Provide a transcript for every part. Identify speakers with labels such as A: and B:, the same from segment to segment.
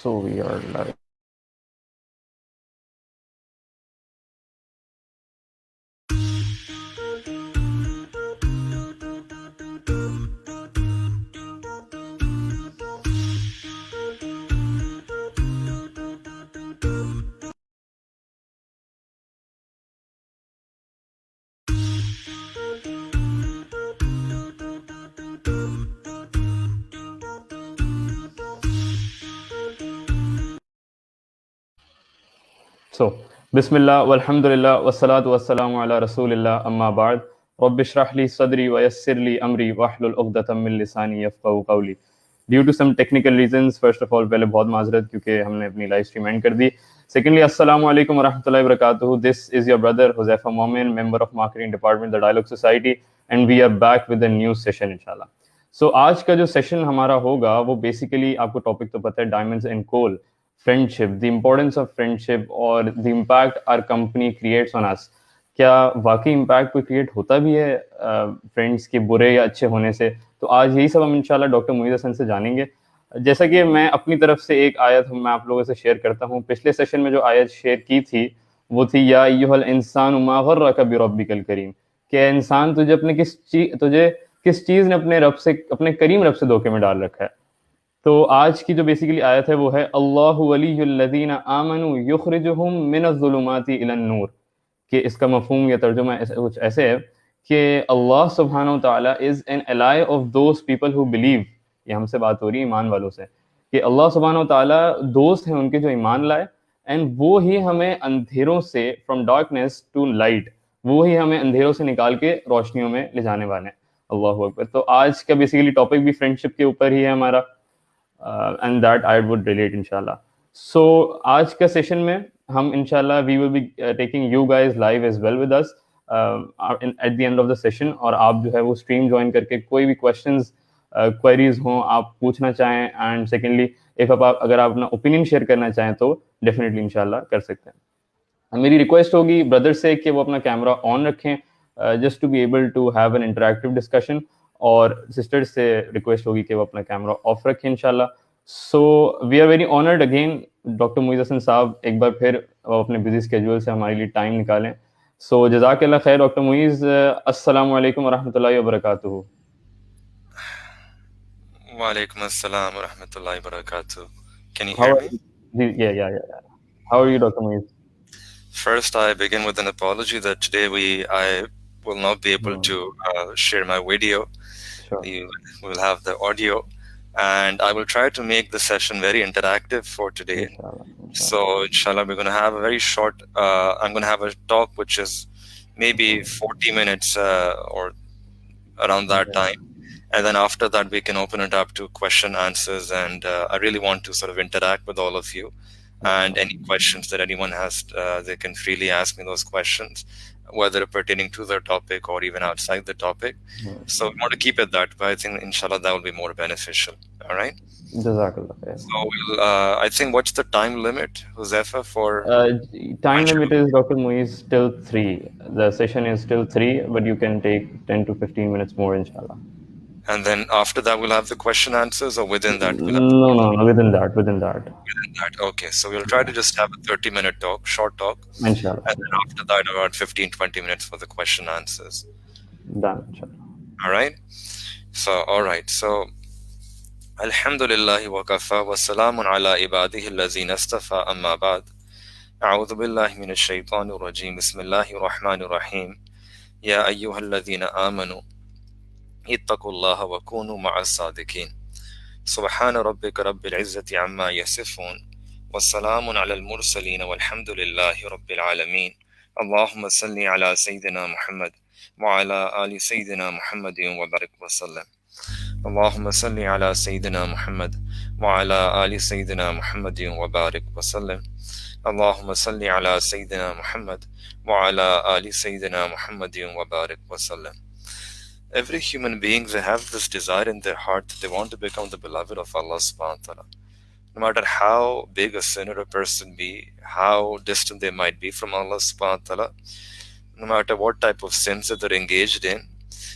A: So we are live. So, Bismillah, walhamdulillah, wassalatu wassalamu ala rasulillah, amma ba'd. Rabbi shrah li sadri wa yassir li amri wahlul uqdatam min lisani yafqahu qawli. Due to some technical reasons, first of all, पहले बहुत माजरत क्योंकि हमने अपनी live stream and कर दी. Secondly, assalamu alaikum wa rahmatullahi wa barakatuh. This is your brother Huzaifa Momin, member of marketing department, the Dialogue Society, and we are back with a new session, inshallah. So आज का जो session हमारा होगा वो basically आपको topic तो पता है, diamonds and coal, friendship, the importance of friendship और the impact our company creates on us. क्या वाकई इम्पैक्ट कोई क्रिएट होता भी है फ्रेंड्स के बुरे या अच्छे होने से? तो आज यही सब हम इंशाल्लाह डॉक्टर मोइज़ हसन से जानेंगे. जैसा कि मैं अपनी तरफ से एक आयत मैं आप लोगों से शेयर करता हूँ. पिछले सेशन में जो आयत शेयर की थी वो थी या अय्युहल इंसान मा गर्रका बिरब्बिकल करीम, कि इंसान तुझे किस चीज़ ने अपने रब से, अपने करीम रब से धोखे में डाल रखा है. तो आज की जो बेसिकली आयत है वो है अल्लाहु वलियुल्लज़ीना आमनू युखरिजुहुम मिनज़्ज़ुलुमाति इलन नूर, कि इसका मफ़हूम या तर्जुमा कुछ ऐसे है कि अल्लाह सुब्हानहू व तआला is an ally of those people who believe. ये हमसे बात हो रही है ईमान वालों से, कि अल्लाह सुब्हानहू व तआला दोस्त हैं उनके जो ईमान लाए, एंड वो ही हमें अंधेरों से, फ्रॉम डार्कनेस टू लाइट, वो ही हमें अंधेरों से निकाल के रोशनियों में ले जाने वाले हैं. अल्लाहु अकबर. तो आज का बेसिकली टॉपिक भी फ्रेंडशिप के ऊपर ही है हमारा, and that I would relate inshallah. So आज का सेशन में हम inshallah we will be taking you guys live as well with us at the end of the session. और आप जो है वो stream join करके कोई भी questions queries हों आप पूछना चाहें, and secondly if आप अगर आप अपना opinion share करना चाहें तो definitely inshallah कर सकते हैं. मेरी रिक्वेस्ट होगी ब्रदर से कि वो अपना कैमरा ऑन रखें just to be able to have an interactive discussion, और सिस्टर से रिक्वेस्ट होगी कि वो अपना कैमरा ऑफ रखें इंशाल्लाह. So we are very honoured again doctor Moiz Hasan sahab एक बार फिर अपने बिजी स्केड्यूल से हमारे लिए टाइम निकालें. सो जज़ाकल्लाह खैर डॉक्टर मोइज़. अस्सलामु अलैकुम व रहमतुल्लाहि व बरकातुहू.
B: Walaikum assalam wa rahmatullahi wa barakatuh. Can you hear me?
A: Yeah. How are you, Dr. Moiz?
B: First, I begin with an apology that today I will not be able to share my video.
A: Sure.
B: You will have the audio, and I will try to make the session very interactive for today.
A: Inshallah.
B: So, inshallah, we're going to have a very short, I'm going to have a talk which is maybe 40 minutes or around that time. And then after that, we can open it up to question answers. And I really want to sort of interact with all of you. And any questions that anyone has, they can freely ask me those questions, whether pertaining to their topic or even outside the topic. So we want to keep it that way. I think, inshallah, that will be more beneficial. All right?
A: Jazakallah.
B: So I think, what's the time limit, Huzaifa, for...
A: time limit is, Dr. Moiz, till 3. The session is till 3, but you can take 10 to 15 minutes more, inshallah.
B: And then after that, we'll have the question answers, or within that?
A: No, within that.
B: Within that, okay. So we'll try to just have a 30-minute talk, short talk.
A: Inshallah.
B: And then after that, about 15-20 minutes for the question answers.
A: Done, inshallah.
B: All right. So, Alhamdulillahi wa kafa wa salamun ala ibadihi allazina istafa amma ba'd. A'udhu billahi minash shaitanir rajim. Bismillahir rahmanir rahim. Ya ayyuhalladhina amanu اتقوا الله وكونوا مع الصادقين. سبحان ربك رب العزة عما يصفون والسلام على المرسلين والحمد لله رب العالمين. اللهم صل على سيدنا محمد وعلى آل سيدنا محمد وبارك وسلم. اللهم صل على سيدنا محمد وعلى آل سيدنا محمد وبارك وسلم. اللهم صل على سيدنا محمد وعلى آل سيدنا محمد وبارك وسلم. Every human being, they have this desire in their heart that they want to become the beloved of Allah subhanahu wa ta'ala. No matter how big a sinner a person be, how distant they might be from Allah subhanahu wa ta'ala, no matter what type of sins that they're engaged in,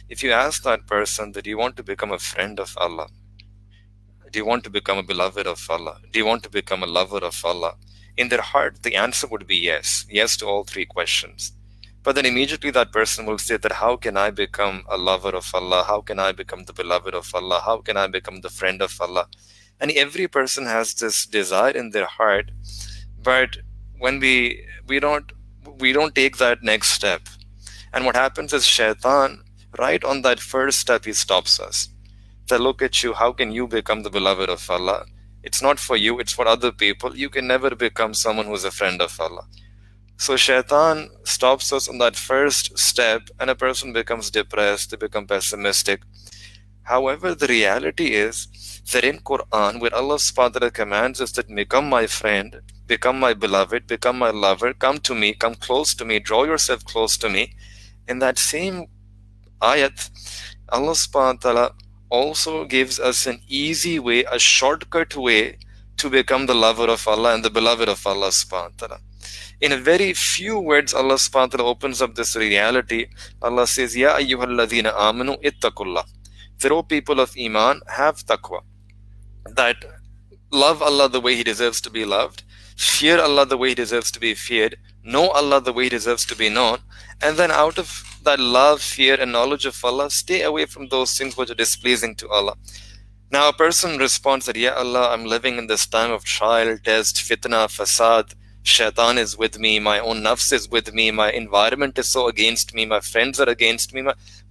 B: if you ask that person that you want to become a friend of Allah, Do you want to become a beloved of Allah? Do you want to become a lover of Allah? In their heart, the answer would be yes. Yes to all three questions. But then immediately that person will say that how can I become a lover of Allah? How can I become the beloved of Allah? How can I become the friend of Allah? And every person has this desire in their heart, but when we don't take that next step. And what happens is Shaitan, right on that first step, he stops us. To look at you, how can you become the beloved of Allah? It's not for you, it's for other people. You can never become someone who's a friend of Allah. So Shaitan stops us on that first step, and a person becomes depressed, they become pessimistic. However, the reality is that in Quran, where Allah subhanahu wa ta'ala commands us that become my friend, become my beloved, become my lover, come to me, come close to me, draw yourself close to me. In that same ayat, Allah subhanahu wa ta'ala also gives us an easy way, a shortcut way to become the lover of Allah and the beloved of Allah subhanahu wa ta'ala. In a very few words, Allah subhanahu wa ta'ala opens up this reality. Allah says, Ya ayyuhalladhina amanu ittaqullah. O people of Iman, have taqwa. That love Allah the way He deserves to be loved, fear Allah the way He deserves to be feared, know Allah the way He deserves to be known, and then out of that love, fear, and knowledge of Allah, stay away from those things which are displeasing to Allah. Now a person responds that, Ya Allah, I'm living in this time of trial, test, fitna, fasad, Shaitan is with me, my own nafs is with me, my environment is so against me, my friends are against me,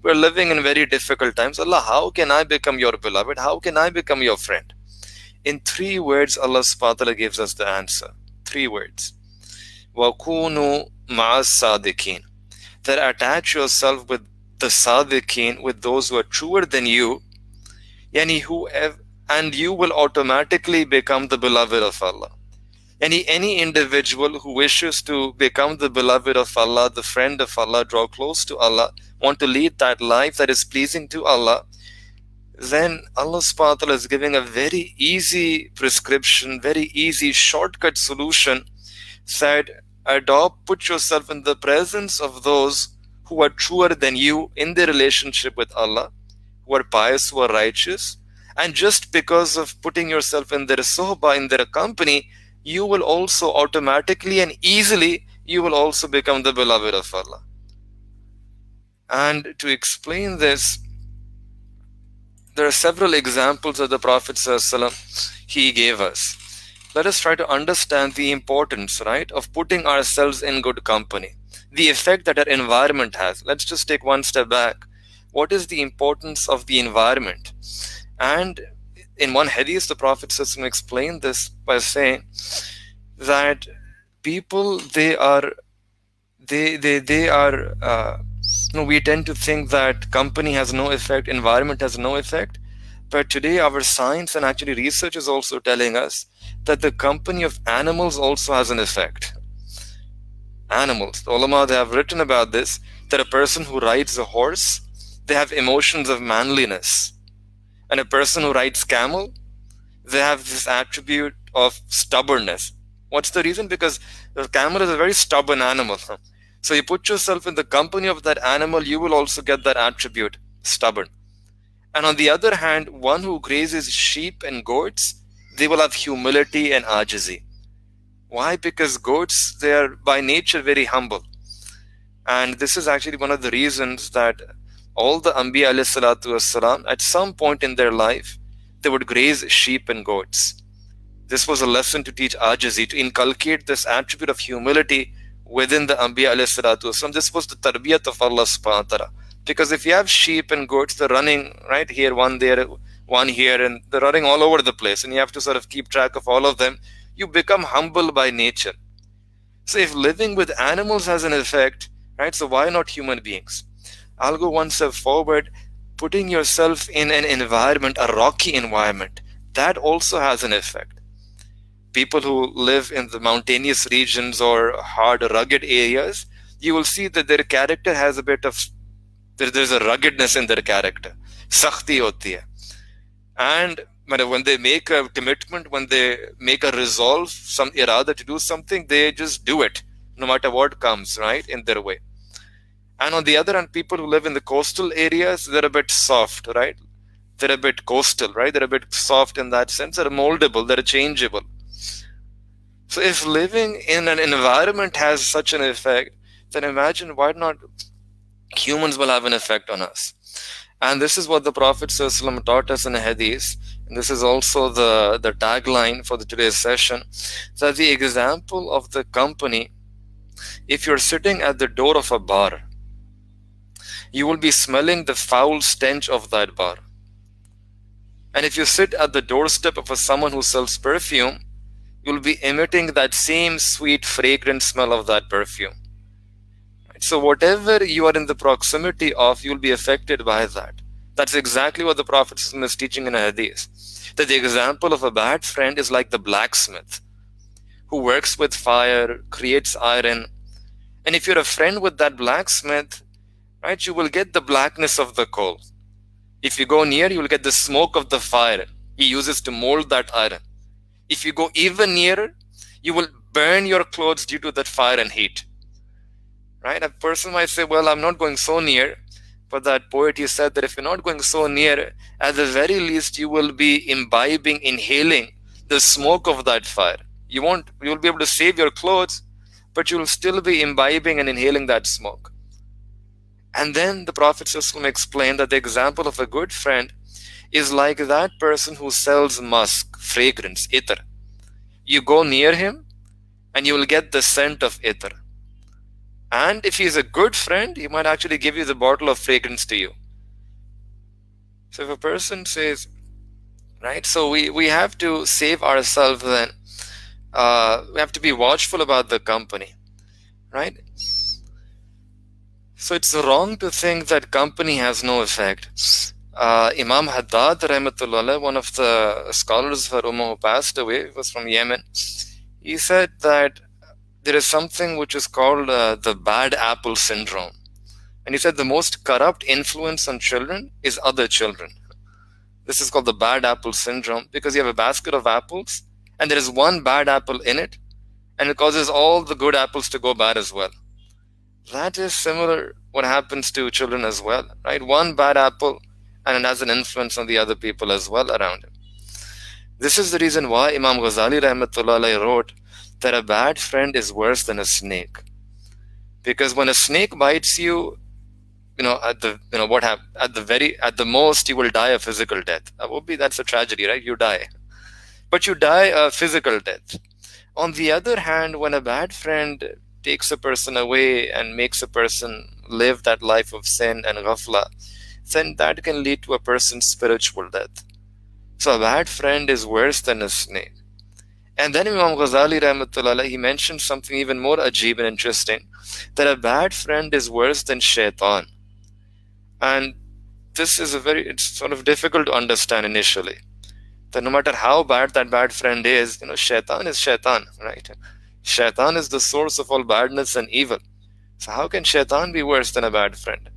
B: we're living in very difficult times. Allah, how can I become your beloved? How can I become your friend? In 3 words, Allah subhanahu wa ta'ala gives us the answer. 3 words. وَكُونُوا مَعَ الصَّادِقِينَ. That attach yourself with the sadiqeen, with those who are truer than you, and you will automatically become the beloved of Allah. Any individual who wishes to become the beloved of Allah, the friend of Allah, draw close to Allah, want to lead that life that is pleasing to Allah, then Allah subhanahu wa ta'ala is giving a very easy prescription, very easy shortcut solution, that put yourself in the presence of those who are truer than you in their relationship with Allah, who are pious, who are righteous, and just because of putting yourself in their sohbah, in their company, you will also automatically and easily, you will also become the beloved of Allah. And to explain this, there are several examples that the Prophet ﷺ, he gave us. Let us try to understand the importance, right, of putting ourselves in good company, the effect that our environment has. Let's just take one step back. What is the importance of the environment? And in one hadith, the Prophet ﷺ explained this by saying that people, we tend to think that company has no effect, environment has no effect. But today our science and actually research is also telling us that the company of animals also has an effect. Animals, the ulama, they have written about this, that a person who rides a horse, they have emotions of manliness. And a person who rides camel, they have this attribute of stubbornness. What's the reason? Because the camel is a very stubborn animal. So you put yourself in the company of that animal, you will also get that attribute, stubborn. And on the other hand, one who grazes sheep and goats, they will have humility and ajizi. Why? Because goats, they are by nature very humble. And this is actually one of the reasons that all the Anbiya alayhi salatu wassalam, at some point in their life, they would graze sheep and goats. This was a lesson to teach ajizi, to inculcate this attribute of humility within the Anbiya alayhi salatu wassalam. This was the tarbiyat of Allah subhanahu wa ta'ala. Because if you have sheep and goats, they're running right here, one there, one here, and they're running all over the place, and you have to sort of keep track of all of them. You become humble by nature. So if living with animals has an effect, right, so why not human beings? I'll go one step forward. Putting yourself in an environment, a rocky environment, that also has an effect. People who live in the mountainous regions or hard, rugged areas, you will see that their character has a bit of, there's a ruggedness in their character. Sakhti hoti hai. And when they make a commitment, when they make a resolve, some irada to do something, they just do it, no matter what comes, right, in their way. And on the other hand, people who live in the coastal areas, they're a bit soft, right? They're a bit coastal, right? They're a bit soft in that sense. They're moldable, they're changeable. So if living in an environment has such an effect, then imagine why not humans will have an effect on us. And this is what the Prophet ﷺ taught us in a hadith. And this is also the tagline for today's session. That the example of the company, if you're sitting at the door of a bar, you will be smelling the foul stench of that bar. And if you sit at the doorstep of someone who sells perfume, you'll be emitting that same sweet, fragrant smell of that perfume. So whatever you are in the proximity of, you'll be affected by that. That's exactly what the Prophet is teaching in a hadith. That the example of a bad friend is like the blacksmith who works with fire, creates iron. And if you're a friend with that blacksmith, right, you will get the blackness of the coal. If you go near, you will get the smoke of the fire he uses to mold that iron. If you go even nearer, you will burn your clothes due to that fire and heat. Right? A person might say, well, I'm not going so near. But that poet, he said that if you're not going so near, at the very least, you will be imbibing, inhaling the smoke of that fire. You'll be able to save your clothes, but you'll still be imbibing and inhaling that smoke. And then the Prophet ﷺ explained that the example of a good friend is like that person who sells musk, fragrance, itr. You go near him and you will get the scent of itr. And if he's a good friend, he might actually give you the bottle of fragrance to you. So if a person says, right, so we have to save ourselves then. We have to be watchful about the company, right? So it's wrong to think that company has no effect. Imam Haddad, rahmatullah, one of the scholars of our Ummah who passed away, was from Yemen. He said that there is something which is called the bad apple syndrome. And he said the most corrupt influence on children is other children. This is called the bad apple syndrome because you have a basket of apples and there is one bad apple in it and it causes all the good apples to go bad as well. That is similar what happens to children as well, right? One bad apple and it has an influence on the other people as well around him. This is the reason why Imam Ghazali rahmatullah wrote that a bad friend is worse than a snake. Because when a snake bites you, at the most you will die a physical death. That's a tragedy, right? You die. But you die a physical death. On the other hand, when a bad friend takes a person away and makes a person live that life of sin and ghafla, then that can lead to a person's spiritual death. So a bad friend is worse than a snake. And then Imam Ghazali rahmatullah, he mentioned something even more ajib and interesting, that a bad friend is worse than shaitan. And this is it's sort of difficult to understand initially. That no matter how bad that bad friend is, shaitan is shaitan, right? Shaitan is the source of all badness and evil. So how can shaitan be worse than a bad friend?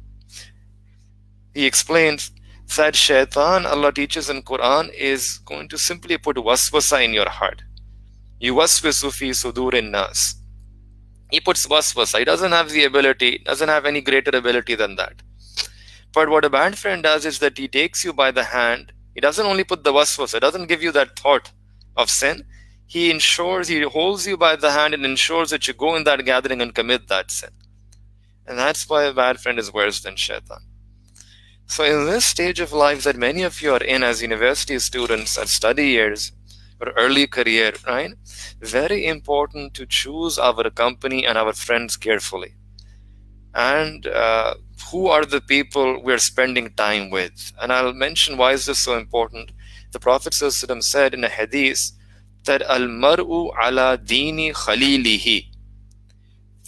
B: He explains that shaitan, Allah teaches in Quran, is going to simply put waswasa in your heart. Yuwaswisu fi sudurin nas. He puts waswasa. He doesn't have the ability, doesn't have any greater ability than that. But what a bad friend does is that he takes you by the hand. He doesn't only put the waswasa, doesn't give you that thought of sin. He holds you by the hand and ensures that you go in that gathering and commit that sin. And that's why a bad friend is worse than shaitan. So in this stage of life that many of you are in as university students at study years or early career, right? Very important to choose our company and our friends carefully. And who are the people we're spending time with? And I'll mention why is this so important. The Prophet ﷺ said in a hadith that al-mar'u ala dini khalilihi,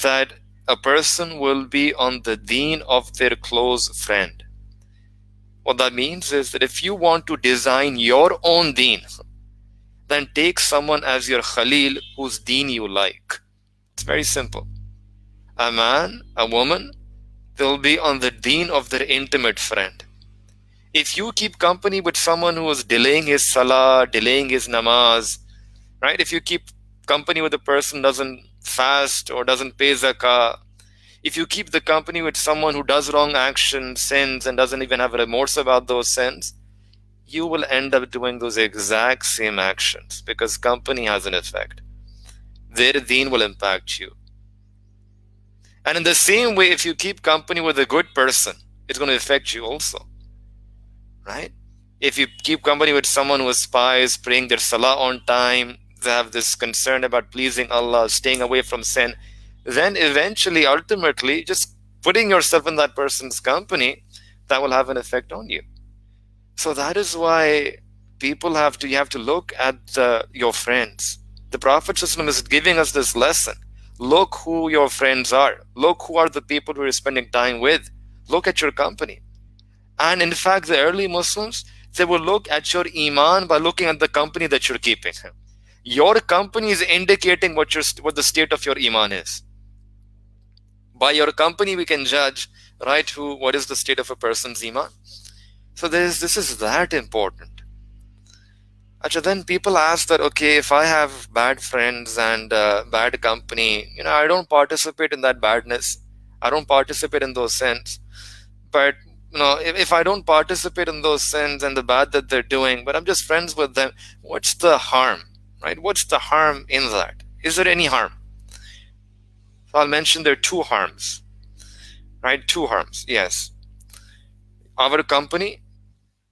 B: that a person will be on the deen of their close friend. What that means is that if you want to design your own deen, then take someone as your khalil whose deen you like. It's very simple. A man, a woman, they'll be on the deen of their intimate friend. If you keep company with someone who is delaying his salah, delaying his namaz, right? If you keep company with a person who doesn't fast or doesn't pay zakah, if you keep the company with someone who does wrong actions, sins, and doesn't even have remorse about those sins, you will end up doing those exact same actions, because company has an effect. Their deen will impact you. And in the same way, if you keep company with a good person, it's going to affect you also, right? If you keep company with someone who aspires, praying their salah on time, they have this concern about pleasing Allah, staying away from sin, then eventually, ultimately, just putting yourself in that person's company, that will have an effect on you. So that is why you have to look at your friends. The Prophet ﷺ is giving us this lesson. Look who your friends are. Look who are the people who you're spending time with. Look at your company. And in fact, the early Muslims, they will look at your iman by looking at the company that you're keeping. Your company is indicating what the state of your iman is. By your company, we can judge, right, what is the state of a person's iman. So this is that important. Actually, then people ask that, okay, if I have bad friends and bad company, I don't participate in that badness. I don't participate in those sins. But, if I don't participate in those sins and the bad that they're doing, but I'm just friends with them, what's the harm, right? What's the harm in that? Is there any harm? So I'll mention there are two harms, right? Two harms, yes. Our company,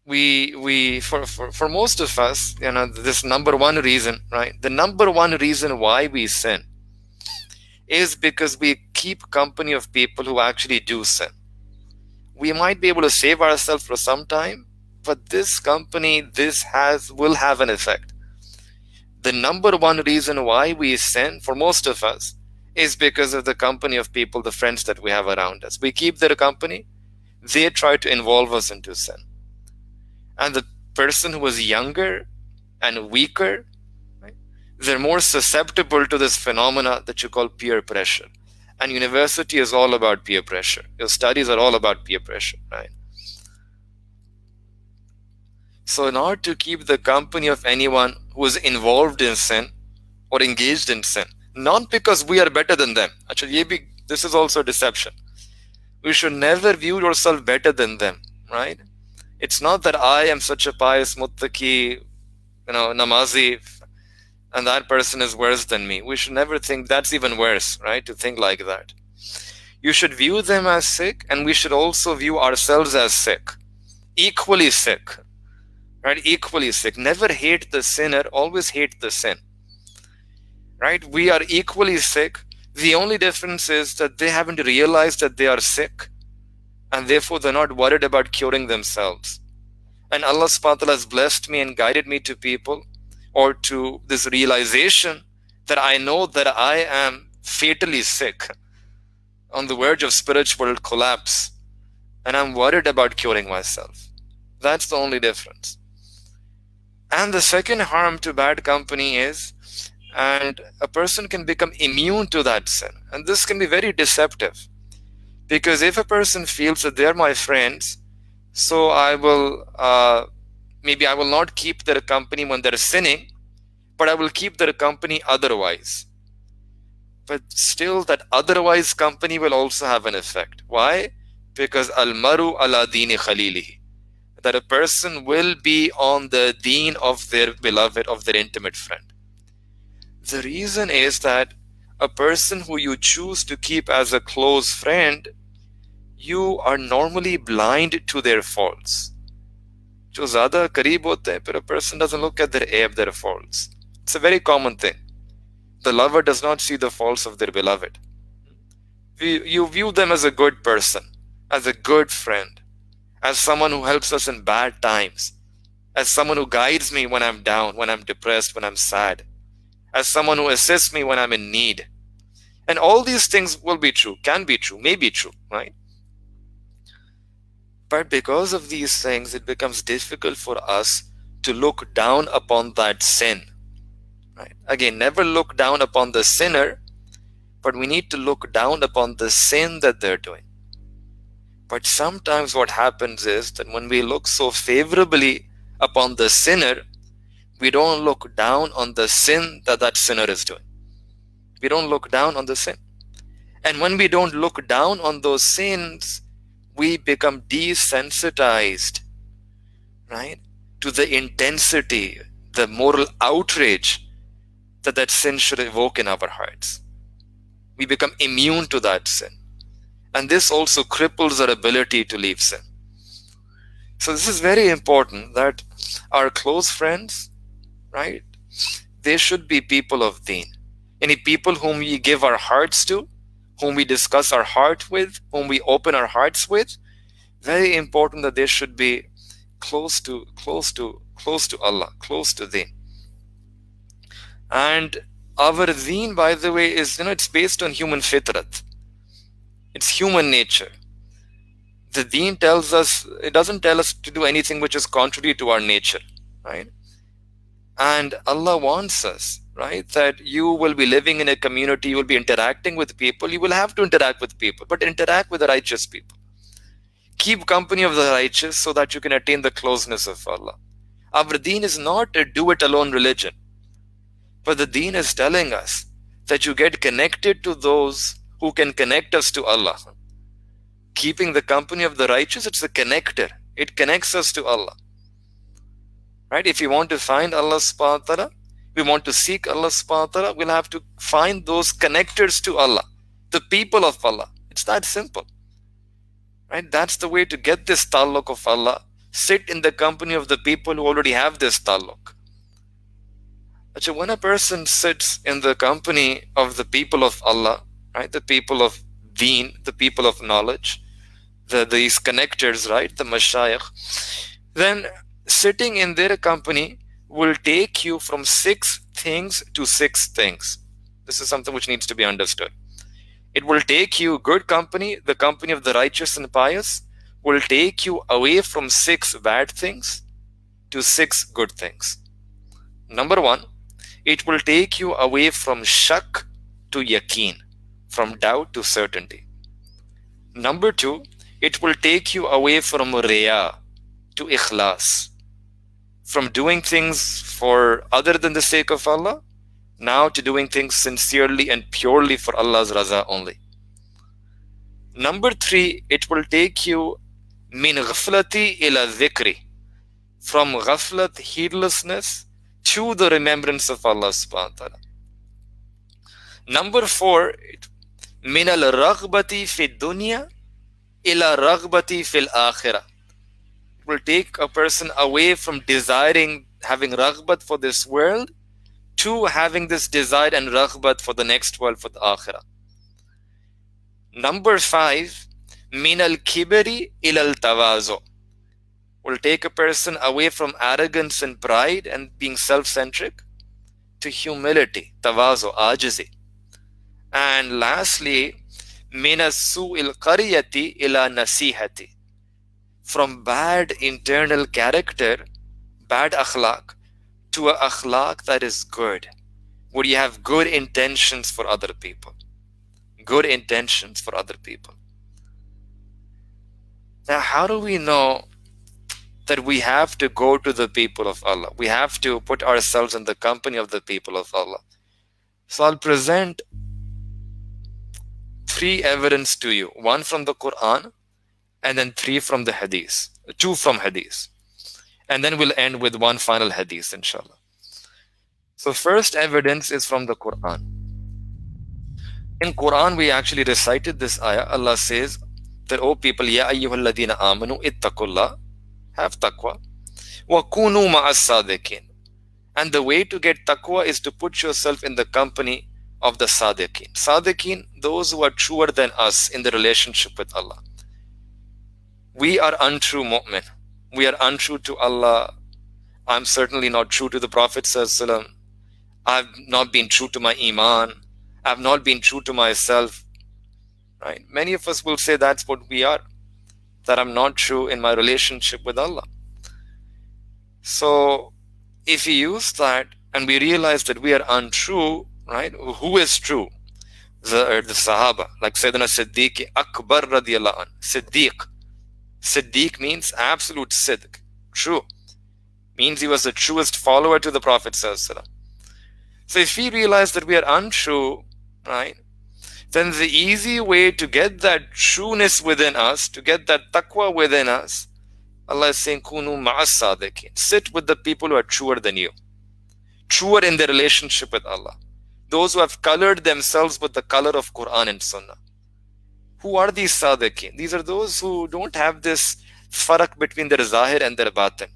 B: we for most of us, this number one reason, right? The number one reason why we sin is because we keep company of people who actually do sin. We might be able to save ourselves for some time, but this company, will have an effect. The number one reason why we sin for most of us is because of the company of people, the friends that we have around us. We keep their company, they try to involve us into sin. And the person who is younger and weaker, right, they're more susceptible to this phenomena that you call peer pressure. And university is all about peer pressure. Your studies are all about peer pressure, right? So in order to keep the company of anyone who is involved in sin or engaged in sin, not because we are better than them. Actually, this is also deception. We should never view yourself better than them, right? It's not that I am such a pious muttaqi, namazi, and that person is worse than me. We should never think that's even worse, right? To think like that. You should view them as sick, and we should also view ourselves as sick. Equally sick, right? Equally sick. Never hate the sinner, always hate the sin, right? We are equally sick. The only difference is that they haven't realized that they are sick, and therefore they're not worried about curing themselves. And Allah subhanahu wa ta'ala has blessed me and guided me to people, or to this realization that I know that I am fatally sick, on the verge of spiritual collapse, and I'm worried about curing myself. That's the only difference. And the second harm to bad company is, and a person can become immune to that sin. And this can be very deceptive. Because if a person feels that they're my friends, so maybe I will not keep their company when they're sinning, but I will keep their company otherwise. But still, that otherwise company will also have an effect. Why? Because al-maru ala dini khalilihi. That a person will be on the deen of their beloved, of their intimate friend. The reason is that a person who you choose to keep as a close friend, you are normally blind to their faults. जो ज़्यादा करीब होते हैं, but a person doesn't look at their aib, their faults. It's a very common thing. The lover does not see the faults of their beloved. You view them as a good person, as a good friend, as someone who helps us in bad times, as someone who guides me when I'm down, when I'm depressed, when I'm sad, as someone who assists me when I'm in need. And all these things will be true, can be true, may be true, right? But because of these things, it becomes difficult for us to look down upon that sin. Right? Again, never look down upon the sinner, but we need to look down upon the sin that they're doing. But sometimes what happens is that when we look so favorably upon the sinner, we don't look down on the sin that sinner is doing. We don't look down on the sin. And when we don't look down on those sins, we become desensitized, right, to the intensity, the moral outrage that sin should evoke in our hearts. We become immune to that sin. And this also cripples our ability to leave sin. So this is very important, that our close friends, right, they should be people of deen. Any people whom we give our hearts to, whom we discuss our heart with, whom we open our hearts with, very important that they should be close to Allah, close to deen. And our deen, by the way, is, it's based on human fitrat. It's human nature. The deen tells us, it doesn't tell us to do anything which is contrary to our nature, right? And Allah wants us, right, that you will be living in a community, you will be interacting with people, you will have to interact with people, but interact with the righteous people. Keep company of the righteous so that you can attain the closeness of Allah. Our deen is not a do-it-alone religion, but the deen is telling us that you get connected to those who can connect us to Allah. Keeping the company of the righteous, it's a connector. It connects us to Allah. Right? If we want to find Allah subhanahu wa ta'ala, we want to seek Allah subhanahu wa ta'ala, we'll have to find those connectors to Allah, the people of Allah. It's that simple. Right? That's the way to get this taluk of Allah. Sit in the company of the people who already have this taluk. So when a person sits in the company of the people of Allah, right, the people of deen, the people of knowledge, these connectors, right, the mashayikh, then sitting in their company will take you from 6 things to 6 things. This is something which needs to be understood. It will take you, good company, the company of the righteous and pious, will take you away from 6 bad things to 6 good things. Number 1, it will take you away from shak to yaqeen, from doubt to certainty. Number 2, it will take you away from riya to ikhlas, from doing things for other than the sake of Allah, now to doing things sincerely and purely for Allah's raza only. Number 3, it will take you min ghaflati ila dhikri, from ghaflat, heedlessness, to the remembrance of Allah subhanahu wa ta'ala. Number 4, min al raghbati fi dunya ila raghbati fil akhirah. It will take a person away from desiring, having raghbat for this world, to having this desire and raghbat for the next world, for the akhirah. Number 5, min al kibri ila al tawazu, will take a person away from arrogance and pride and being self-centric to humility, tawazu, ajizi. And lastly, min as-su'il qaryati ila nasihati, from bad internal character, bad akhlaq, to a akhlaq that is good, where you have good intentions for other people. Good intentions for other people. Now, how do we know that we have to go to the people of Allah? We have to put ourselves in the company of the people of Allah. So I'll present 3 evidence to you. 1 from the Quran, and then 3 from the hadith. 2 from hadith. And then we'll end with 1 final hadith, inshallah. So first evidence is from the Quran. In Quran, we actually recited this ayah. Allah says that, O people, ya ayyuhalladhina amanu ittaqullah, have taqwa, wa kunu ma'as sadiqin. And the way to get taqwa is to put yourself in the company of the sadiqin. Sadiqin, those who are truer than us in the relationship with Allah. We are untrue mu'min. We are untrue to Allah. I'm certainly not true to the Prophet sallallahu alaihi wasallam. I've not been true to my iman. I've not been true to myself. Right? Many of us will say that's what we are, that I'm not true in my relationship with Allah. So if we use that and we realize that we are untrue, right? Who is true? The Sahaba, like Sayyidina Siddiq Akbar radiyallahu anh. Siddiq. Siddiq means absolute sidq, true. Means he was the truest follower to the Prophet sallallahu alaihi wasallam. So if we realize that we are untrue, right, then the easy way to get that trueness within us, to get that taqwa within us, Allah is saying, Kunu ma'as sadiqin. Sit with the people who are truer than you, truer in their relationship with Allah. Those who have colored themselves with the color of Quran and Sunnah. Who are these sadiqin? These are those who don't have this farak between their zahir and their batin,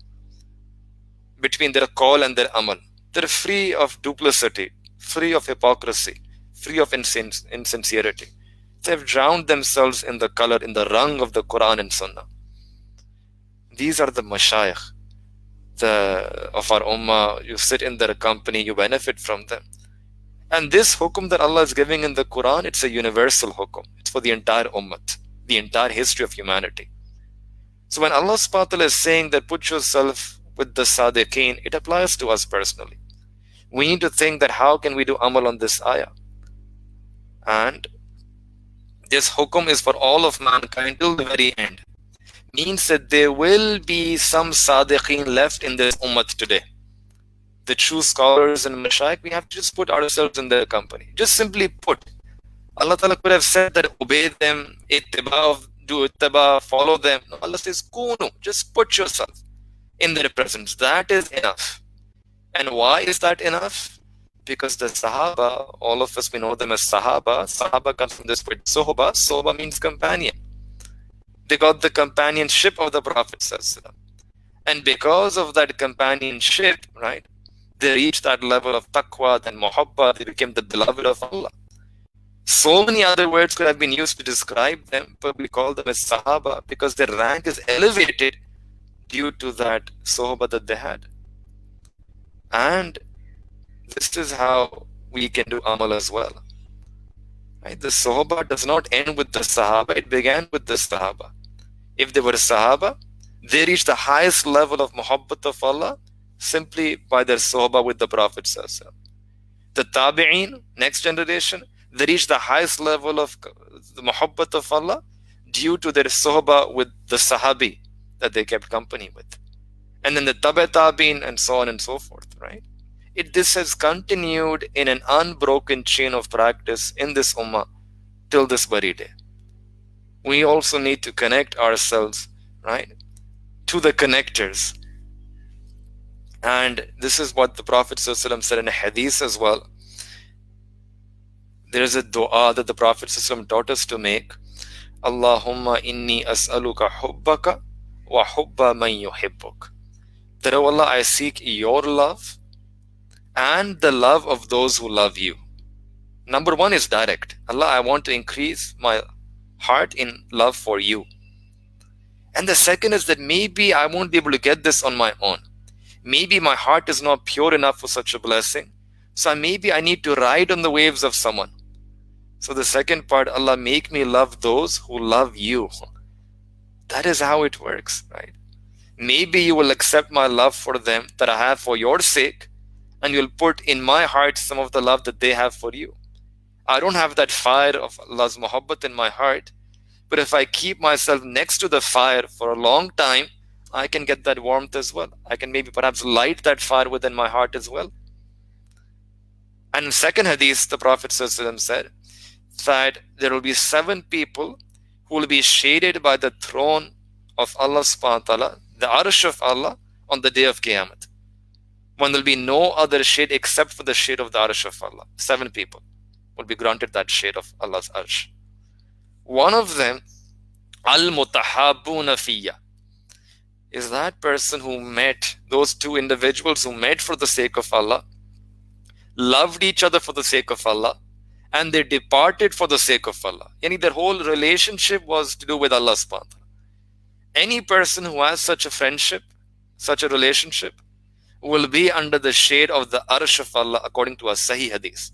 B: between their qawl and their amal. They're free of duplicity, free of hypocrisy, free of insincerity. They've drowned themselves in the color, in the rang of the Quran and Sunnah. These are the mashayikh of our ummah. You sit in their company, you benefit from them. And this hukum that Allah is giving in the Quran, it's a universal hukum. It's for the entire ummah, the entire history of humanity. So when Allah subhanahu wa ta'ala is saying that put yourself with the sadiqeen, it applies to us personally. We need to think that how can we do amal on this ayah? And this hukum is for all of mankind till the very end. Means that there will be some sadiqeen left in this ummah today. The true scholars and mashayikh, we have to just put ourselves in their company. Just simply put. Allah Ta'ala could have said that obey them, do ittiba, follow them. No, Allah says, kunu, just put yourself in their presence. That is enough. And why is that enough? Because the Sahaba, all of us, we know them as Sahaba. Sahaba comes from this word sohba. Sohba means companion. They got the companionship of the Prophet ﷺ. And because of that companionship, right, they reached that level of taqwa and muhabba. They became the beloved of Allah. So many other words could have been used to describe them, but we call them as Sahaba because their rank is elevated due to that sohba that they had. And this is how we can do amal as well. Right? The sohba does not end with the Sahaba, it began with the Sahaba. If they were Sahaba, they reached the highest level of muhabbat of Allah simply by their sohba with the Prophet ﷺ. The Tabi'een, next generation, they reached the highest level of the muhabbat of Allah due to their sohba with the Sahabi that they kept company with. And then the Tabi'een and so on and so forth, right? This has continued in an unbroken chain of practice in this ummah till this very day. We also need to connect ourselves, right, to the connectors. And this is what the Prophet ﷺ said in a hadith as well. There is a dua that the Prophet ﷺ taught us to make. Allahumma inni as'aluka hubbaka wa hubba man yuhibbuk. That, oh Allah, I seek your love and the love of those who love you. Number one is direct. Allah, I want to increase my heart in love for you. And the second is that maybe I won't be able to get this on my own. Maybe my heart is not pure enough for such a blessing. So maybe I need to ride on the waves of someone. So the second part, Allah, make me love those who love you. That is how it works, right? Maybe you will accept my love for them that I have for your sake, and you'll put in my heart some of the love that they have for you. I don't have that fire of Allah's muhabbat in my heart, but if I keep myself next to the fire for a long time, I can get that warmth as well. I can maybe perhaps light that fire within my heart as well. And in second hadith, the Prophet ﷺ said that there will be 7 people who will be shaded by the throne of Allah subhanahu wa ta'ala, the arsh of Allah, on the day of Qiyamah. When there will be no other shade except for the shade of the arsh of Allah. 7 people will be granted that shade of Allah's arsh. One of them, al-mutahabbuna fiyya, is that person who met, those 2 individuals who met for the sake of Allah, loved each other for the sake of Allah, and they departed for the sake of Allah. Yani their whole relationship was to do with Allah subhanahu wa ta'ala. Any person who has such a friendship, such a relationship, will be under the shade of the arsh of Allah according to a Sahih hadith.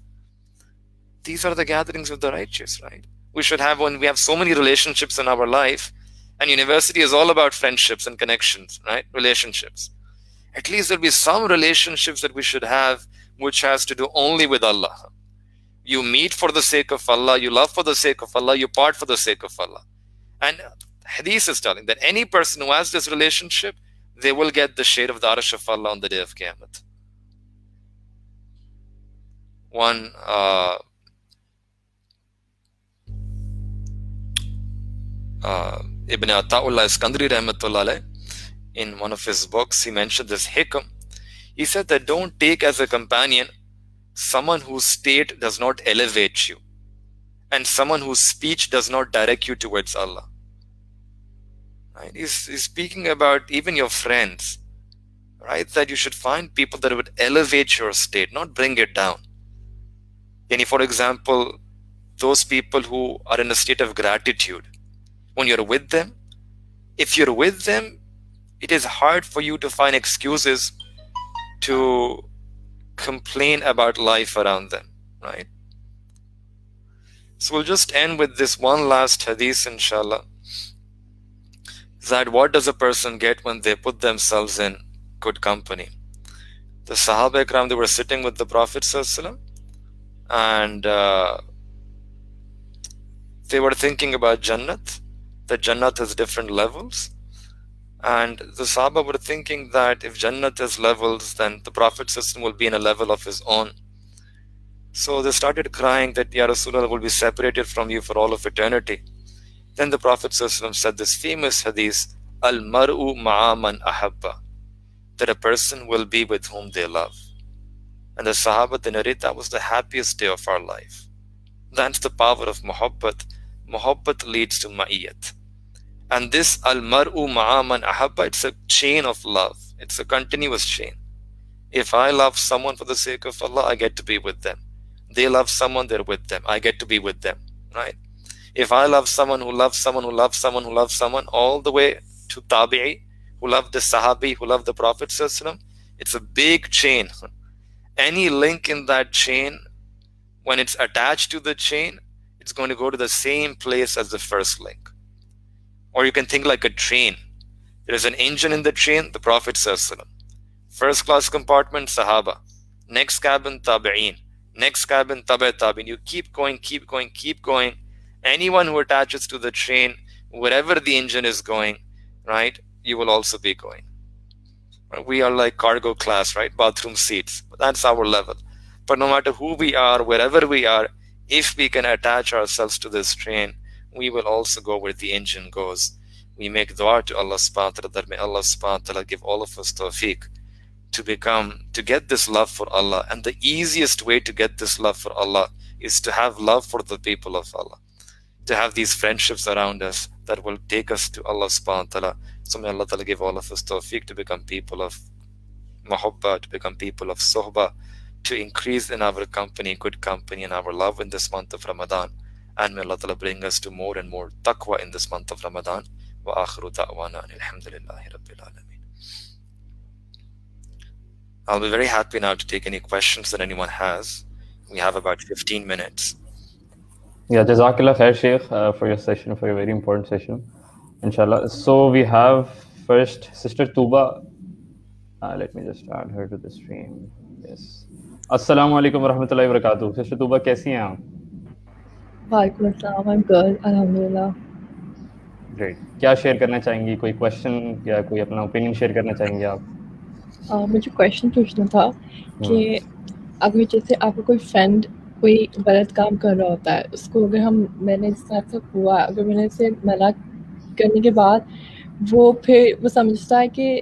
B: These are the gatherings of the righteous, right? We should have, when we have so many relationships in our life, and university is all about friendships and connections, right? Relationships. At least there'll be some relationships that we should have which has to do only with Allah. You meet for the sake of Allah, you love for the sake of Allah, you part for the sake of Allah. And hadith is telling that any person who has this relationship, they will get the shade of the arsh of Allah on the day of Qiyamah. One Ibn Ata'ullah Iskandari rahmatullah alayh, in one of his books, he mentioned this hikam. He said that don't take as a companion someone whose state does not elevate you and someone whose speech does not direct you towards Allah. Right? He's speaking about even your friends, right? That you should find people that would elevate your state, not bring it down. And for example, those people who are in a state of gratitude, when you're with them, if you're with them, it is hard for you to find excuses to complain about life around them, right? So we'll just end with this one last hadith, inshallah. That what does a person get when they put themselves in good company? The Sahaba Ikram, they were sitting with the Prophet ﷺ, and they were thinking about Jannat, that Jannat has different levels. And the Sahaba were thinking that if Jannat has levels, then the Prophet ﷺ will be in a level of his own. So they started crying that Ya Rasulullah will be separated from you for all of eternity. Then the Prophet ﷺ said this famous hadith, Al-mar'u ma'a man ahabba, that a person will be with whom they love. And the Sahaba, they narrate that was the happiest day of our life. That's the power of muhabbat. Muhabbat leads to ma'iyat. And this al-mar'u ma'a man ahabba, it's a chain of love. It's a continuous chain. If I love someone for the sake of Allah, I get to be with them. They love someone, they're with them. I get to be with them, right? If I love someone who loves someone who loves someone who loves someone, all the way to tabi'i, who loved the sahabi, who loved the Prophet ﷺ, it's a big chain. Any link in that chain, when it's attached to the chain, it's going to go to the same place as the first link. Or you can think like a train. There is an engine in the train, the Prophet ﷺ. First class compartment, Sahaba. Next cabin, Tabi'een. Next cabin, Tabi'in. You keep going, keep going, keep going. Anyone who attaches to the train, wherever the engine is going, right, you will also be going. We are like cargo class, right? Bathroom seats. That's our level. But no matter who we are, wherever we are, if we can attach ourselves to this train, we will also go where the engine goes. We make dua to Allah subhanahu wa ta'ala that may Allah subhanahu wa ta'ala give all of us tawfiq to get this love for Allah. And the easiest way to get this love for Allah is to have love for the people of Allah, to have these friendships around us that will take us to Allah subhanahu wa ta'ala. So may Allah ta'ala give all of us tawfiq to become people of muhabba, to become people of sohbah, to increase in our company, good company, and our love in this month of Ramadan. And may Allah ta'ala bring us to more and more taqwa in this month of Ramadan. Wa akhiru da'wana alhamdulillahi rabbil alameen. I'll be very happy now to take any questions that anyone has. We have about 15 minutes.
A: Yeah, Jazakallah khair, Sheikh, for your session, for your very important session, inshallah. So we have first Sister Tuba. Let me just add her to the stream. Yes. Assalamu alaikum wa rahmatullahi wa barakatuh. Sister Tuba, कैसी हैं आप?
C: वालेकुम अस्सलाम, I'm good, अल्हम्दुलिल्लाह.
A: Great. क्या share करना चाहेंगी? कोई क्वेश्चन या कोई अपना ओपिनियन शेयर करना चाहेंगे आप?
C: मुझे क्वेश्चन पूछना था कि अगर जैसे आपका कोई फ्रेंड कोई गलत काम कर रहा होता है, उसको अगर मैंने जिस तरह से हुआ, अगर मैंने उसे मना करने के बाद वो समझता है कि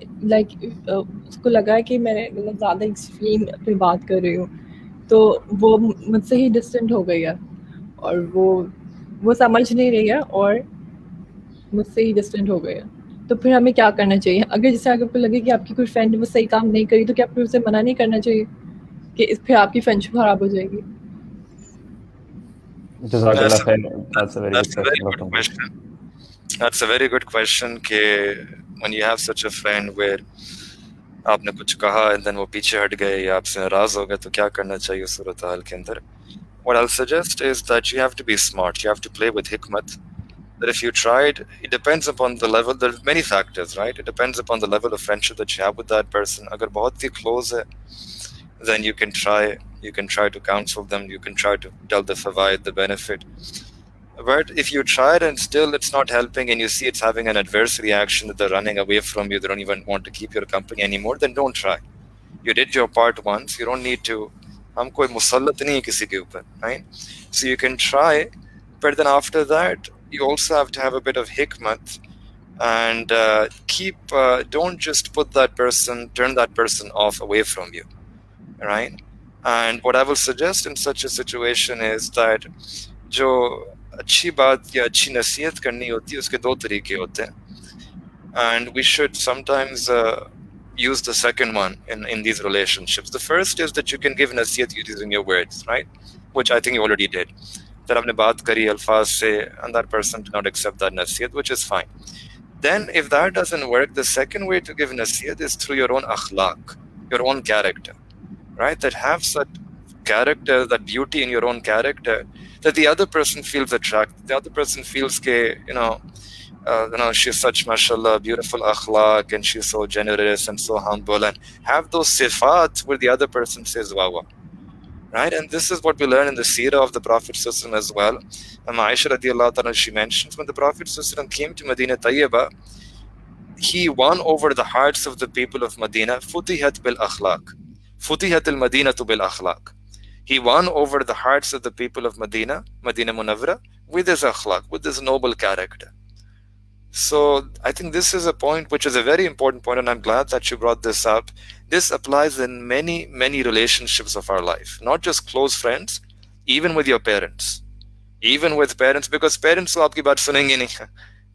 C: उसको लगा है कि मैं मतलब ज़्यादा एक्सट्रीम पे बात कर रही हूँ, तो वो मुझसे ही डिस्टेंट हो गई है और वो समझ नहीं रही है और मुझसे ही डिस्टेंट हो गई है. तो फिर हमें क्या करना चाहिए? अगर आपको लगे कि आपकी कोई फ्रेंड वो सही काम नहीं करी, तो क्या फिर उसे मना नहीं करना चाहिए कि फिर आपकी फ्रेंडशिप खराब हो जाएगी?
A: That's a very good
B: question. That's a very good question. When you have such a friend where आपने कुछ कहा and then वो पीछे हट गए या आपसे नाराज हो गए, तो क्या करना चाहिए सूरत हाल के अंदर? What I'll suggest is that you have to be smart. You have to play with hikmat. That if you tried, it depends upon the level. There are many factors, right? It depends upon the level of friendship that you have with that person. अगर बहुत ही close है, then you can try to counsel them. You can try to tell the fawaid, the benefit. But if you tried and still it's not helping, and you see it's having an adverse reaction, that they're running away from you, they don't even want to keep your company anymore, then don't try. You did your part once. You don't need to. हम कोई मुसल्लत नहीं है किसी के ऊपर, right? So you can try, but then after that, you also have to have a bit of hikmat and don't just turn that person off away from you, right? And what I will suggest in such a situation is that जो अच्छी बात या अच्छी नसीहत करनी होती है उसके दो तरीके होते हैं, and we should sometimes use the second one in these relationships. The first is that you can give nasihat using your words, right? Which I think you already did. That आपने बात करी अल्फाज से, and that person did not accept that nasihat, which is fine. Then if that doesn't work, the second way to give nasihat is through your own akhlaq, your own character, right? That have such character, that beauty in your own character, that the other person feels attracted. The other person feels she's such, mashallah, beautiful akhlaq, and she's so generous and so humble, and have those sifat where the other person says, wow, wow. Right? And this is what we learn in the seerah of the Prophet ﷺ as well. And Aisha radiallahu ta'ala, she mentions when the Prophet ﷺ came to Medina Tayyibah, he won over the hearts of the people of Medina. Futihat bil akhlaq. Futihat al Madinatu bil akhlaq. He won over the hearts of the people of Medina, Medina Munawwara, with his akhlaq, with his noble character. So I think this is a point which is a very important point, and I'm glad that you brought this up. This applies in many, many relationships of our life, not just close friends, even with your parents. Even with parents, because parents तो आपकी बात सुनेंगे नहीं,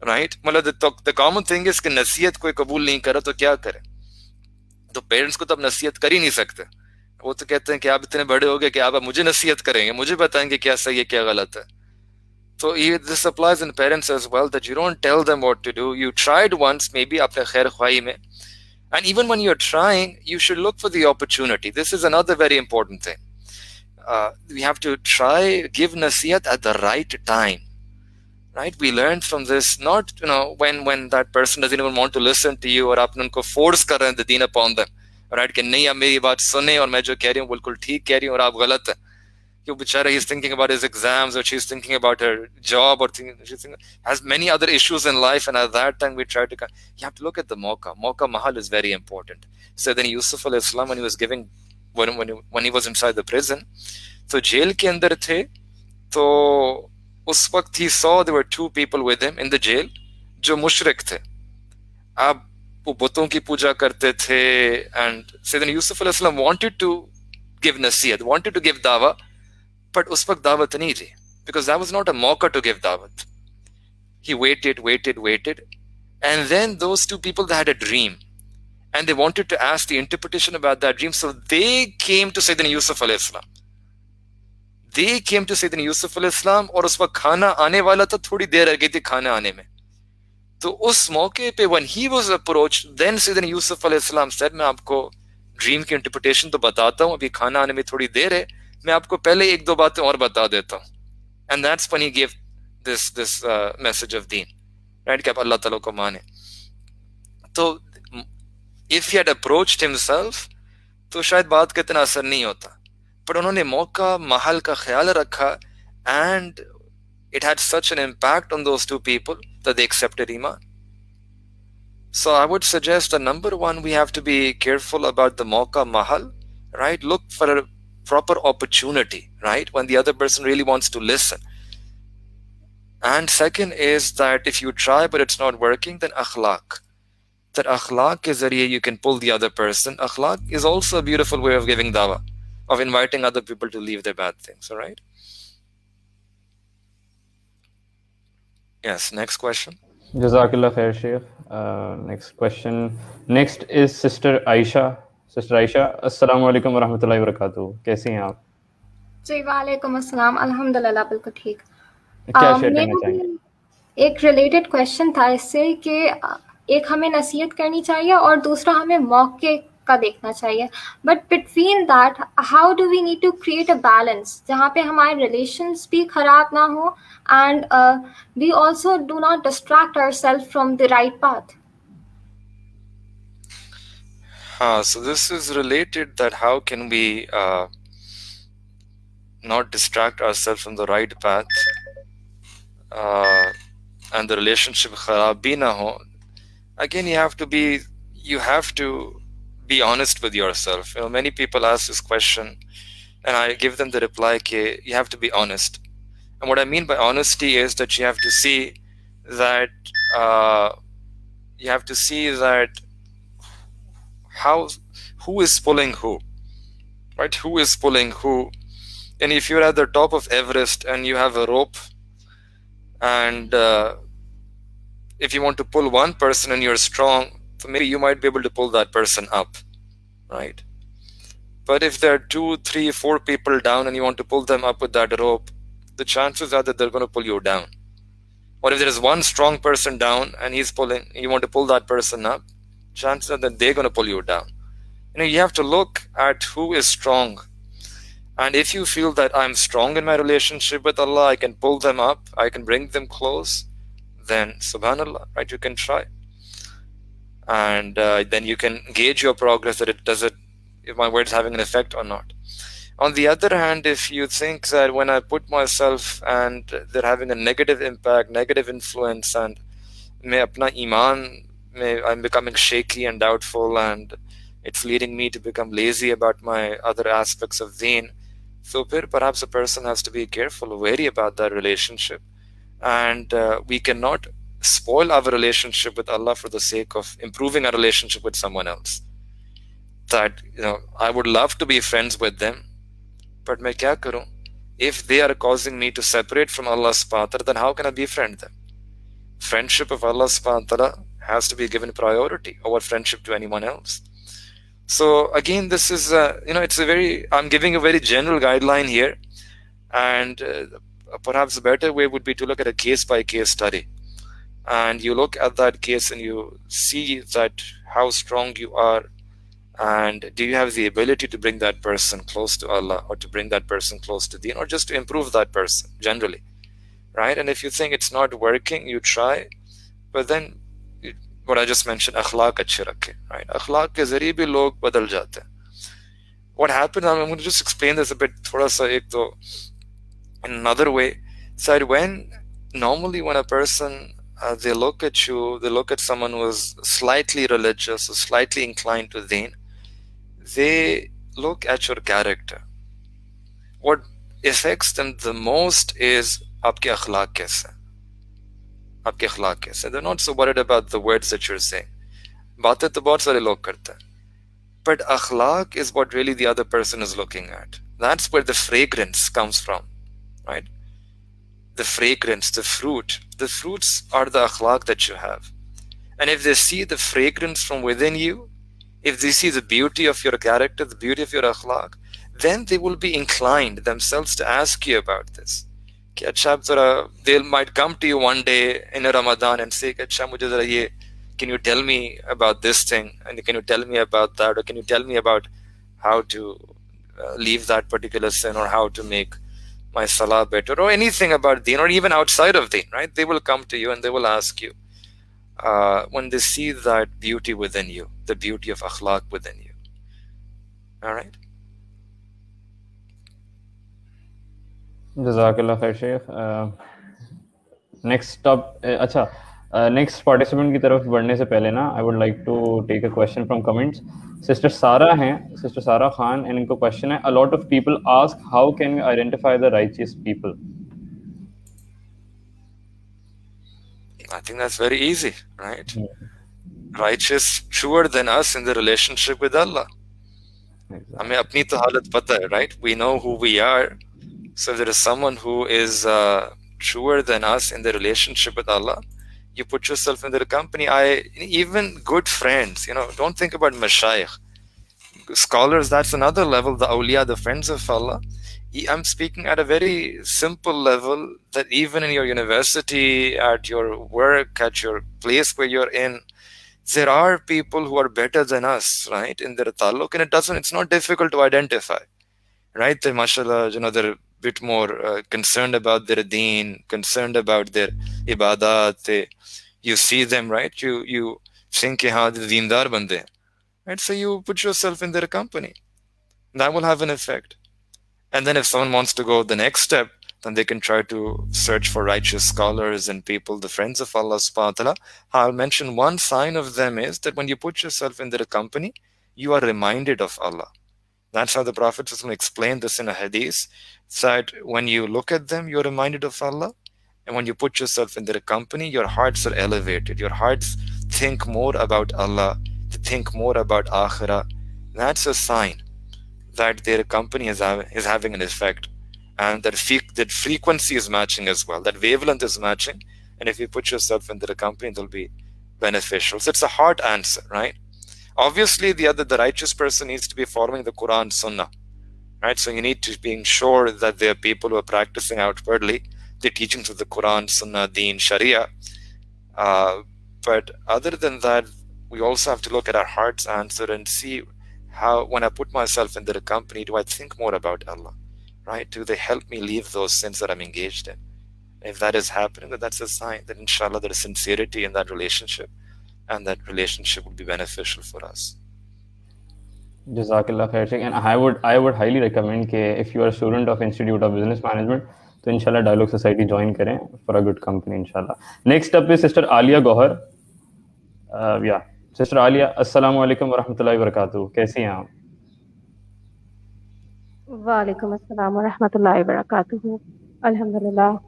B: right? मतलब the common thing is कि नसीहत कोई कबूल नहीं करा तो क्या करे? तो पेरेंट्स को तो अब नसीहत कर ही नहीं सकते. वो तो कहते हैं कि आप इतने बड़े हो गए कि आप मुझे नसीहत करेंगे, मुझे बताएंगे क्या सही है क्या गलत है. So this applies in parents as well, that you don't tell them what to do. You tried once, maybe apne khair khwahi mein. And even when you're trying, you should look for the opportunity. This is another very important thing. We have to try, give nasihat at the right time. Right? We learned from this, not when that person doesn't even want to listen to you, or aapne unko force kar rahe hain the deen upon them. Right? कि नहीं आप मेरी बात सुने और मैं जो कह रही हूँ बिल्कुल ठीक कह रही हूँ और आप गलत है. He's thinking about his exams, or she's thinking about her job, or has many other issues in life, and at that time we try to. You have to look at the Mauka mahal is very important. So then Yusuf al-Islam, when he was giving, when he was inside the prison, so jail ke andar the, to us waqt he saw there were two people with him in the jail, jo mushrik the. Ab wo buton ki puja karte the, and so then Yusuf al-Islam wanted to give nasihat, wanted to give dawah, but us waqt dawat nahi thi, because that was not a mauka to give dawat. He waited, and then those two people, they had a dream, and they wanted to ask the interpretation about that dream, so they came to Sayyidina Yusuf alayhi salam. They came to Sayyidina Yusuf alayhi salam, और उस वक्त खाना आने वाला था, थोड़ी देर रह गई थी खाना आने में. तो उस मौके पे when he was approached, then Sayyidina Yusuf alayhi salam said, मैं आपको ड्रीम की इंटरप्रिटेशन तो बताता हूँ, अभी खाना आने में थोड़ी देर है, मैं आपको पहले एक दो बातें और बता देता हूँ. And that's when he gave this message of deen, right? कि आप अल्लाह ताला को माने. तो if he had approached himself, तो शायद बात का इतना असर नहीं होता. पर उन्होंने मौका महल का ख्याल रखा, and it had such an impact on those two people that they accepted Iman. So I would suggest that number one, we have to be careful about the mauka mahal, right? Look for a proper opportunity, right? When the other person really wants to listen. And second is that if you try but it's not working, then akhlaq. That akhlaq is a you can pull the other person. Akhlaq is also a beautiful way of giving dawah, of inviting other people to leave their bad things, all right? Yes, next question.
A: Jazakallah khair, Sheikh. Next question. Next is Sister Aisha. Sister Aisha, Assalamu alaikum wa rahmatullahi wa barakatuh. कैसी हैं आप?
D: जी वालेकुम अस्सलाम, अल्हम्दुलिल्लाह बिल्कुल ठीक.
A: क्या share करना
D: मेरा
A: चाहेंगे?
D: भी एक रिलेटेड क्वेश्चन था इससे कि एक हमें नसीहत करनी चाहिए और दूसरा हमें मौके का देखना चाहिए. But between that how do we need to create a balance जहाँ पे हमारे रिलेशंस भी खराब ना हो and we also do not distract ourselves from the right path.
B: So this is related, that how can we not distract ourselves from the right path, and the relationship kharab bhi na ho. Again, you have to be honest with yourself. Many people ask this question, and I give them the reply that you have to be honest. And what I mean by honesty is that you have to see that you have to see that who is pulling who, right? Who is pulling who? And if you're at the top of Everest and you have a rope, and if you want to pull one person and you're strong, so maybe you might be able to pull that person up, right? But if there are 2, 3, 4 people down and you want to pull them up with that rope, the chances are that they're going to pull you down. Or if there is one strong person down and he's pulling, you want to pull that person up, chances are that they're going to pull you down. You have to look at who is strong. And if you feel that I'm strong in my relationship with Allah, I can pull them up, I can bring them close, then subhanallah, right, you can try. And then you can gauge your progress, that if my words having an effect or not. On the other hand, if you think that when I put myself and they're having a negative impact, negative influence, and I'm becoming shaky and doubtful, and it's leading me to become lazy about my other aspects of deen, so perhaps a person has to be careful, wary about that relationship. And we cannot spoil our relationship with Allah for the sake of improving our relationship with someone else. That, I would love to be friends with them, but main kya karu? If they are causing me to separate from Allah subhanahu wa ta'ala, then how can I befriend them? Friendship of Allah subhanahu wa ta'ala has to be given priority over friendship to anyone else. So again, this is, I'm giving a very general guideline here, and perhaps a better way would be to look at a case-by-case study. And you look at that case and you see that how strong you are, and do you have the ability to bring that person close to Allah, or to bring that person close to deen, or just to improve that person generally, right? And if you think it's not working, you try, but then what I just mentioned, akhlaq achhe rakhe, right? Akhlaq ke zariye bhi log badal jate hain. What happened, I'm going to just explain this a bit, thoda sa in another way. So normally when a person, they look at you, they look at someone who is slightly religious or slightly inclined to deen, they look at your character. What affects them the most is aapke akhlaq kaise. Aapke akhlaq kaise. They're not so worried about the words that you're saying. Baatein to bahut sare log karte hain. But akhlaq is what really the other person is looking at. That's where the fragrance comes from, right? The fragrance, the fruits are the akhlaq that you have. And if they see the fragrance from within you, if they see the beauty of your character, the beauty of your akhlaq, then they will be inclined themselves to ask you about this. They might come to you one day in a Ramadan and say, can you tell me about this thing? And can you tell me about that? Or can you tell me about how to leave that particular sin, or how to make my salah better, or anything about deen, or even outside of deen, right? They will come to you and they will ask you when they see that beauty within you, the beauty of akhlaq within you. All right?
A: Jazakallah khair, Sheikh. Next up, next participant की तरफ बढ़ने से पहले ना, I would like to take a question from comments. Sister Sarah Khan, and इनको question है, a lot of people ask, how can we identify the righteous people?
B: I think that's very easy, right? Righteous, truer than us in the relationship with Allah. हमें अपनी तो हालत पता है, right? We know who we are. So if there is someone who is truer than us in the relationship with Allah, you put yourself in their company. Even good friends, don't think about mashayikh. Scholars, that's another level, the awliya, the friends of Allah. I'm speaking at a very simple level, that even in your university, at your work, at your place where you're in, there are people who are better than us, right, in their taluk, and it's not difficult to identify, right? They, mashallah, they're a bit more concerned about their deen, concerned about their ibadat. You see them, right? You think, haan, the deendar bande hain, right? So you put yourself in their company. That will have an effect. And then if someone wants to go the next step, then they can try to search for righteous scholars and people, the friends of Allah subhanahu wa ta'ala. I'll mention one sign of them is that when you put yourself in their company, you are reminded of Allah. That's how the Prophet explained this in a hadith, that when you look at them, you're reminded of Allah. And when you put yourself in their company, your hearts are elevated. Your hearts, think more about Allah, to think more about Akhirah, that's a sign that their company is having an effect, and that frequency is matching as well, that wavelength is matching, and if you put yourself into the company, it'll be beneficial. So it's a hard answer, right? Obviously, the righteous person needs to be following the Quran, Sunnah, right? So you need to be sure that there are people who are practicing outwardly the teachings of the Quran, Sunnah, Deen, Sharia. But other than that, we also have to look at our heart's answer and see how, when I put myself in their company, do I think more about Allah, right? Do they help me leave those sins that I'm engaged in? If that is happening, then that's a sign that inshallah there is sincerity in that relationship, and that relationship will be beneficial for us.
A: Jazakallah khair, Sheikh. And I would highly recommend that if you are a student of Institute of Business Management, तो inshallah Dialogue Society join करें for a good company inshallah. Next up is Sister Alia Gohar. Yeah, Sister Alia, assalamu alaikum wa rahmatullahi wa barakatuh. कैसी हैं आप?
E: Walaikum assalam wa rahmatullahi wa barakatuhu. Alhamdulillah.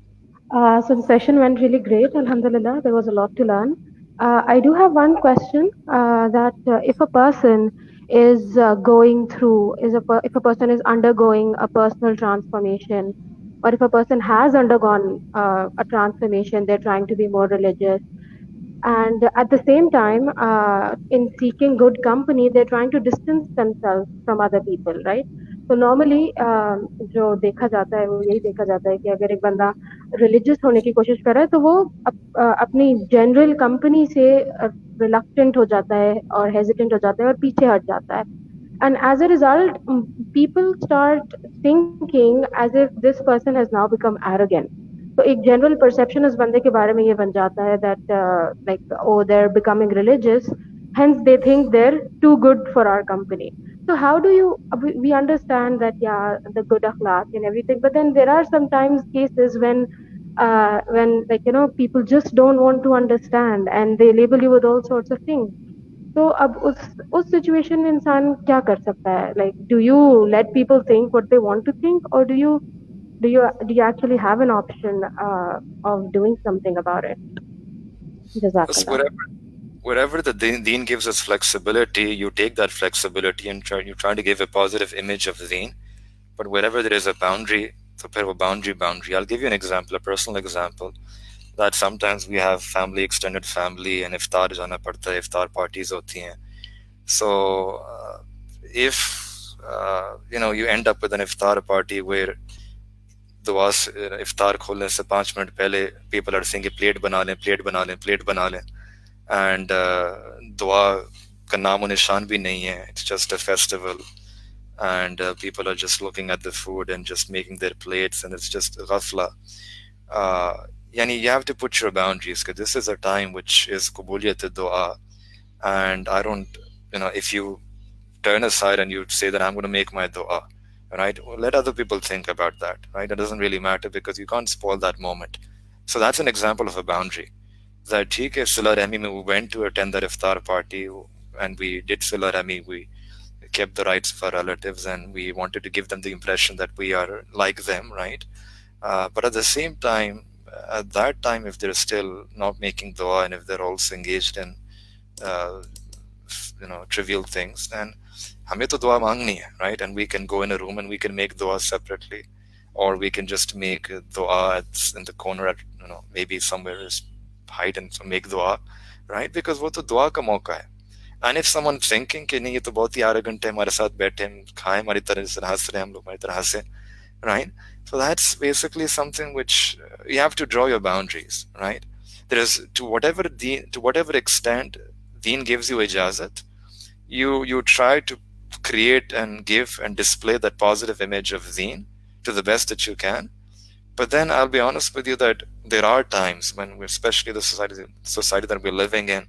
E: So the session went really great. Alhamdulillah, there was a lot to learn. I do have one question that if a person is if a person is undergoing a personal transformation, or if a person has undergone a transformation, they're trying to be more religious, and at the same time, in seeking good company, they're trying to distance themselves from other people, right? तो normally जो देखा जाता है वो यही देखा जाता है कि अगर एक बंदा रिलीजियस होने की कोशिश कर रहा है तो वो अपनी जनरल कंपनी से रिलक्टेंट हो जाता है और हेजिटेंट हो जाता है और पीछे हट जाता है, and as a result people start thinking as if this person has now become arrogant. तो एक जनरल परसेप्शन उस बंदे के बारे में ये बन जाता है that like oh they are becoming religious, hence they think they're too good for our company. So how do you, we understand that the good akhlaq and everything, but then there are sometimes cases when like people just don't want to understand and they label you with all sorts of things. So अब उस situation में इंसान क्या कर सकता है? Like, do you let people think what they want to think, or do you actually have an option of doing something about it? Jazakallah.
B: Wherever the deen gives us flexibility, you take that flexibility and you try to give a positive image of the deen. But wherever there is a boundary, boundary. I'll give you an example, a personal example, that sometimes we have family, extended family, and iftar jana padta hai, iftar parties hoti hain. So if you end up with an iftar party where iftar kholne se 5 minute pehle people are saying plate bana le, and dua ka naam o nishan bhi nahi hai. It's just a festival, and people are just looking at the food and just making their plates, and it's just ghafla. You have to put your boundaries, because this is a time which is qubuliyat dua, and I don't, if you turn aside and you say that I'm going to make my dua, right, let other people think about that, right? It doesn't really matter, because you can't spoil that moment. So that's an example of a boundary. That theek hai, Sila Rahmi, we went to attend the iftar party, and we did Sila Rahmi, we kept the rights of our relatives, and we wanted to give them the impression that we are like them, right? But at the same time, at that time, if they're still not making dua, and if they're also engaged in trivial things, then hame to dua mangni hai, right? And we can go in a room and we can make dua separately, or we can just make dua in the corner at maybe somewhere is hide and make dua, right? Because wo to dua ka mauka hai. And if someone thinking कि नहीं ये तो बहुत ही arrogant है, हमारे साथ बैठे हम खाएं, हमारी तरह से हंस रहे हैं, हम लोग हमारी तरह हंसे, right? So that's basically something which you have to draw your boundaries, right? There is, to whatever extent deen gives you ijazat, you try to create and give and display that positive image of deen to the best that you can. But then I'll be honest with you that there are times when, especially the society that we're living in,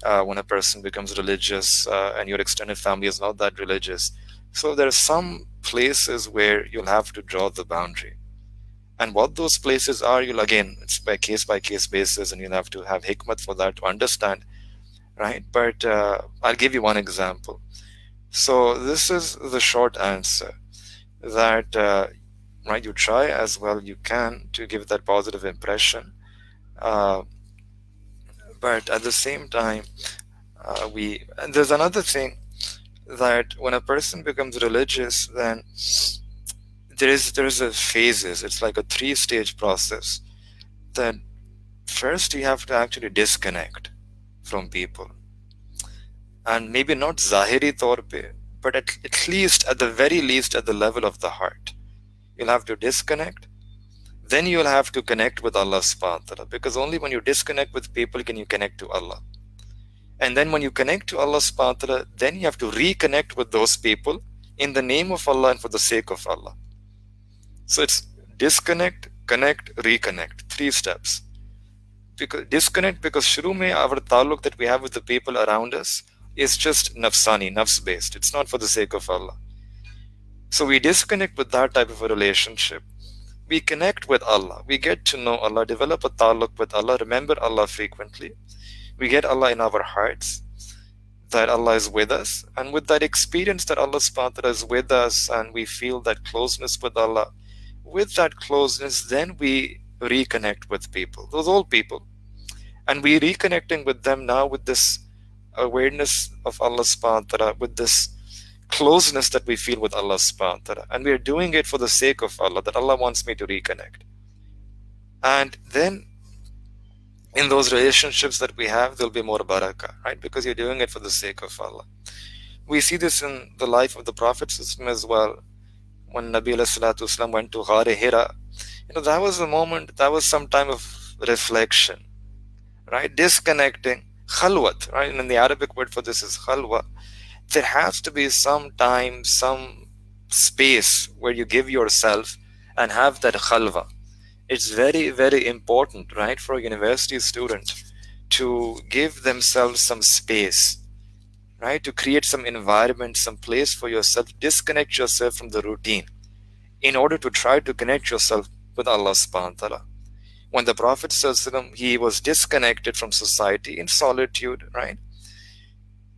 B: when a person becomes religious and your extended family is not that religious. So there are some places where you'll have to draw the boundary. And what those places are, it's by case basis, and you'll have to have hikmat for that to understand, right? But I'll give you one example. So this is the short answer, that right, you try as well you can to give that positive impression. But at the same time, and there's another thing, that when a person becomes religious, then there's a phases. It's like a 3-stage process. That first you have to actually disconnect from people, and maybe not zahiri taur pe, but at least, at the very least, at the level of the heart, you'll have to disconnect. Then you'll have to connect with Allah subhanahu wa ta'ala, because only when you disconnect with people can you connect to Allah. And then when you connect to Allah subhanahu wa ta'ala, then you have to reconnect with those people in the name of Allah and for the sake of Allah. So it's disconnect, connect, reconnect, 3 steps. Because disconnect, because shuru mein our taluk that we have with the people around us is just nafsani, nafs based. It's not for the sake of Allah. So we disconnect with that type of a relationship. We connect with Allah. We get to know Allah, develop a taluk with Allah, remember Allah frequently. We get Allah in our hearts, that Allah is with us. And with that experience that Allah subhanahu wa ta'ala is with us, and we feel that closeness with Allah, with that closeness, then we reconnect with people, those old people. And we reconnecting with them now with this awareness of Allah subhanahu wa ta'ala, with this closeness that we feel with Allah subhanahu wa ta'ala. And we are doing it for the sake of Allah, that Allah wants me to reconnect. And then in those relationships that we have, there'll be more barakah, right? Because you're doing it for the sake of Allah. We see this in the life of the Prophet as well. When Nabi Wasallam went to Ghar Hira, that was a moment, that was some time of reflection, right? Disconnecting, khalwat, right? And the Arabic word for this is khalwa. There has to be some time, some space where you give yourself and have that khalwa. It's very, very important, right, for a university student to give themselves some space, right, to create some environment, some place for yourself, disconnect yourself from the routine in order to try to connect yourself with Allah subhanahu wa ta'ala. When the Prophet ﷺ, he was disconnected from society in solitude, right?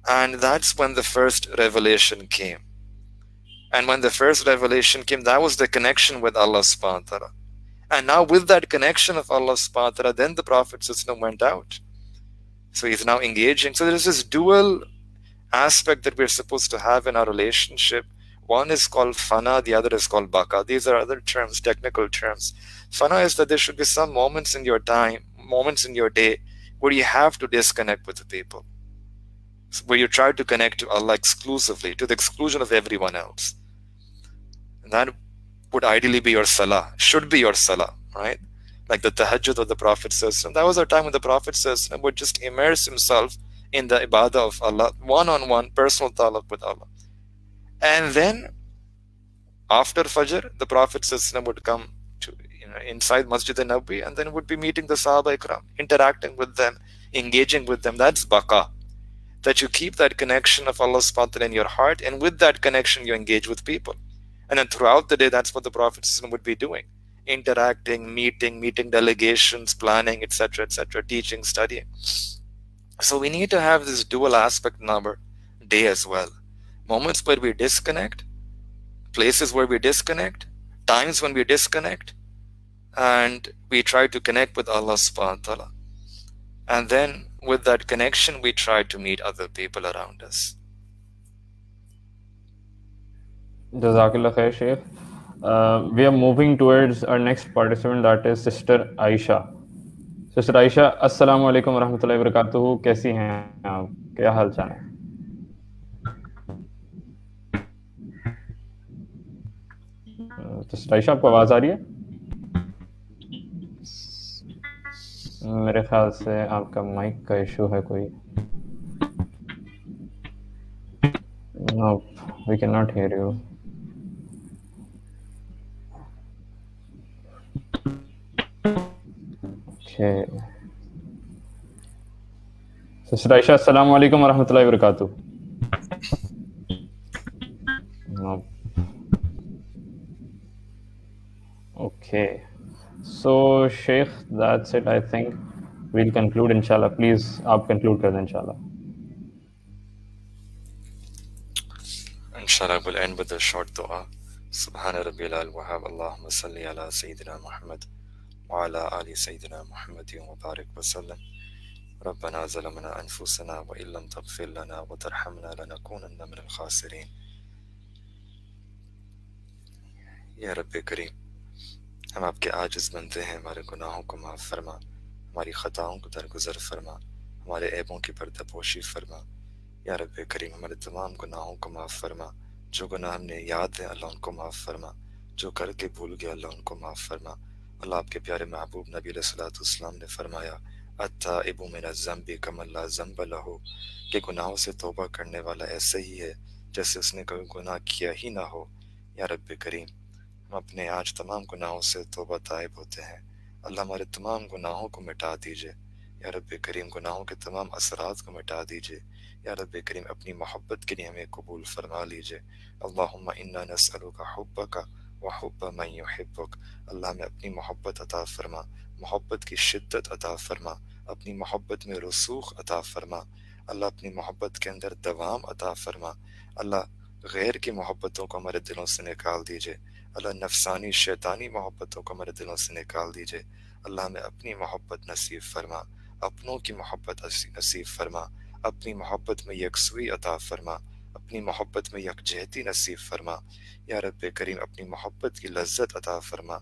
B: And that's when the first revelation came. And when the first revelation came, that was the connection with Allah subhanahu wa ta'ala. And now with that connection of Allah subhanahu wa ta'ala, then the Prophet ﷺ went out. So he's now engaging. So there's this dual aspect that we're supposed to have in our relationship. One is called fana, the other is called baka. These are other terms, technical terms. Fana is that there should be some moments in your time, moments in your day, where you have to disconnect with the people, where you try to connect to Allah exclusively, to the exclusion of everyone else. And that would ideally be your salah, should be your salah, right? Like the tahajjud of the Prophet says. And that was a time when the Prophet says would just immerse himself in the ibadah of Allah, one-on-one, personal talaq with Allah. And then after Fajr, the Prophet would come to inside Masjid al-Nabawi, and then would be meeting the Sahaba Ikram, interacting with them, engaging with them. That's baka. That you keep that connection of Allah subhanahu wa ta'ala in your heart, and with that connection you engage with people. And then throughout the day, that's what the Prophet would be doing. Interacting, meeting delegations, planning, etc., teaching, studying. So we need to have this dual aspect in our day as well. Moments where we disconnect, places where we disconnect, times when we disconnect, and we try to connect with Allah subhanahu wa ta'ala. And then with that connection, we try to meet other people around us.
A: Jazakallah khair, Sheikh. We are moving towards our next participant, that is Sister Aisha. Sister Aisha, Assalamu alaikum wa rahmatullahi wa barakatuhu. कैसी हैं आप? क्या हाल चाल है? Sister Ayesha, आपको आवाज आ रही है? मेरे ख्याल से आपका माइक का इशू है कोई. No, we cannot hear you. Okay. Sister Aisha, Assalamu alaikum wa rahmatullahi wa barakatuh. No. Okay. So, Sheikh, that's it. I think we'll conclude, inshallah. Please, आप conclude कर दें, inshallah.
B: Inshallah, we'll end with a short dua. Subhana Rabbil al-Wahhab, Allahumma salli ala Sayyidina Muhammad wa ala ali Sayyidina Muhammadin wa barik wa sallam. ربنا ظلمنا أنفسنا وإن لم تغفر لنا وترحمنا لنكونن من الخاسرين. یا رب کریم، ہم آپ کے عاجز بندے ہیں، ہمارے گناہوں کو معاف فرما، ہماری خطاؤں کو درگزر فرما، ہمارے عیبوں کی پردہ پوشی فرما. یا رب کریم، ہمارے تمام گناہوں کو معاف فرما، جو گناہ ہم نے یاد ہے اللہ ان کو معاف فرما، جو کر کے بھول گیا اللہ ان کو معاف فرما. اللہ آپ کے پیارے محبوب نبی علیہ الصلوۃ والسلام نے فرمایا التائب من الذنب کمن لا ذنب لہ، کہ گناہوں سے توبہ کرنے والا ایسے ہی ہے جیسے اس نے کوئی گناہ کیا ہی نہ ہو. یا رب کریم، ہم اپنے آج تمام گناہوں سے توبہ طائب ہوتے ہیں. اللہ ہمارے تمام گناہوں کو مٹا دیجئے. یا رب کریم، گناہوں کے تمام اثرات کو مٹا دیجئے. یا رب کریم، اپنی محبت کے لیے ہمیں قبول فرما لیجئے. اللہم انا نسألک حبک وحب من یحبک. اللہ ہمیں اپنی محبت عطا فرما، محبت کی شدت عطا فرما، اپنی محبت میں رسوخ عطا فرما. اللہ اپنی محبت کے اندر دوام عطا فرما. اللہ غیر کی محبتوں کو ہمارے دلوں سے نکال دیجئے. اللہ نفسانی شیطانی محبتوں کو ہمارے دلوں سے نکال دیجئے. اللہ ہمیں اپنی محبت نصیب فرما، اپنوں کی محبت نصیب فرما، اپنی محبت میں یکسوئی عطا فرما، اپنی محبت میں یکجہتی نصیب فرما. یا رب کریم، اپنی محبت کی لذت عطا فرما.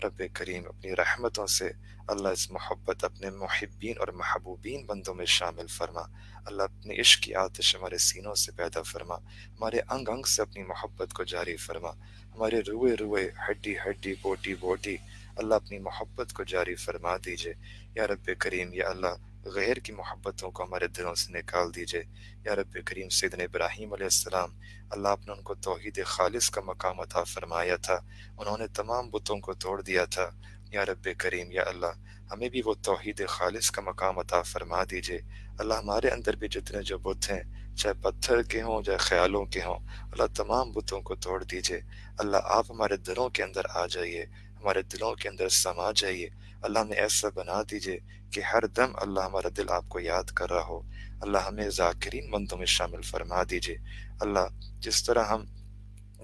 B: رب کریم، اپنی رحمتوں سے اللہ اس محبت اپنے محبین اور محبوبین بندوں میں شامل فرما. اللہ اپنے عشق کی آتش ہمارے سینوں سے پیدا فرما، ہمارے انگ انگ سے اپنی محبت کو جاری فرما، ہمارے روئے روئے ہڈی ہڈی بوٹی بوٹی اللہ اپنی محبت کو جاری فرما دیجئے. یا رب کریم، یا اللہ غیر کی محبتوں کو ہمارے دلوں سے نکال دیجئے. یا رب کریم، سیدنا ابراہیم علیہ السلام، اللہ آپ نے ان کو توحید خالص کا مقام عطا فرمایا تھا، انہوں نے تمام بتوں کو توڑ دیا تھا. یا رب کریم، یا اللہ ہمیں بھی وہ توحید خالص کا مقام عطا فرما دیجئے. اللہ ہمارے اندر بھی جتنے جو بت ہیں، چاہے پتھر کے ہوں چاہے خیالوں کے ہوں، اللہ تمام بتوں کو توڑ دیجئے. اللہ آپ ہمارے دلوں کے اندر آ جائیے، ہمارے دلوں کے اندر سما جائیے. اللہ ہمیں ایسا بنا دیجئے کہ ہر دم اللہ ہمارا دل آپ کو یاد کر رہا ہو. اللہ ہمیں ذاکرین بندوں میں شامل فرما دیجئے. اللہ جس طرح ہم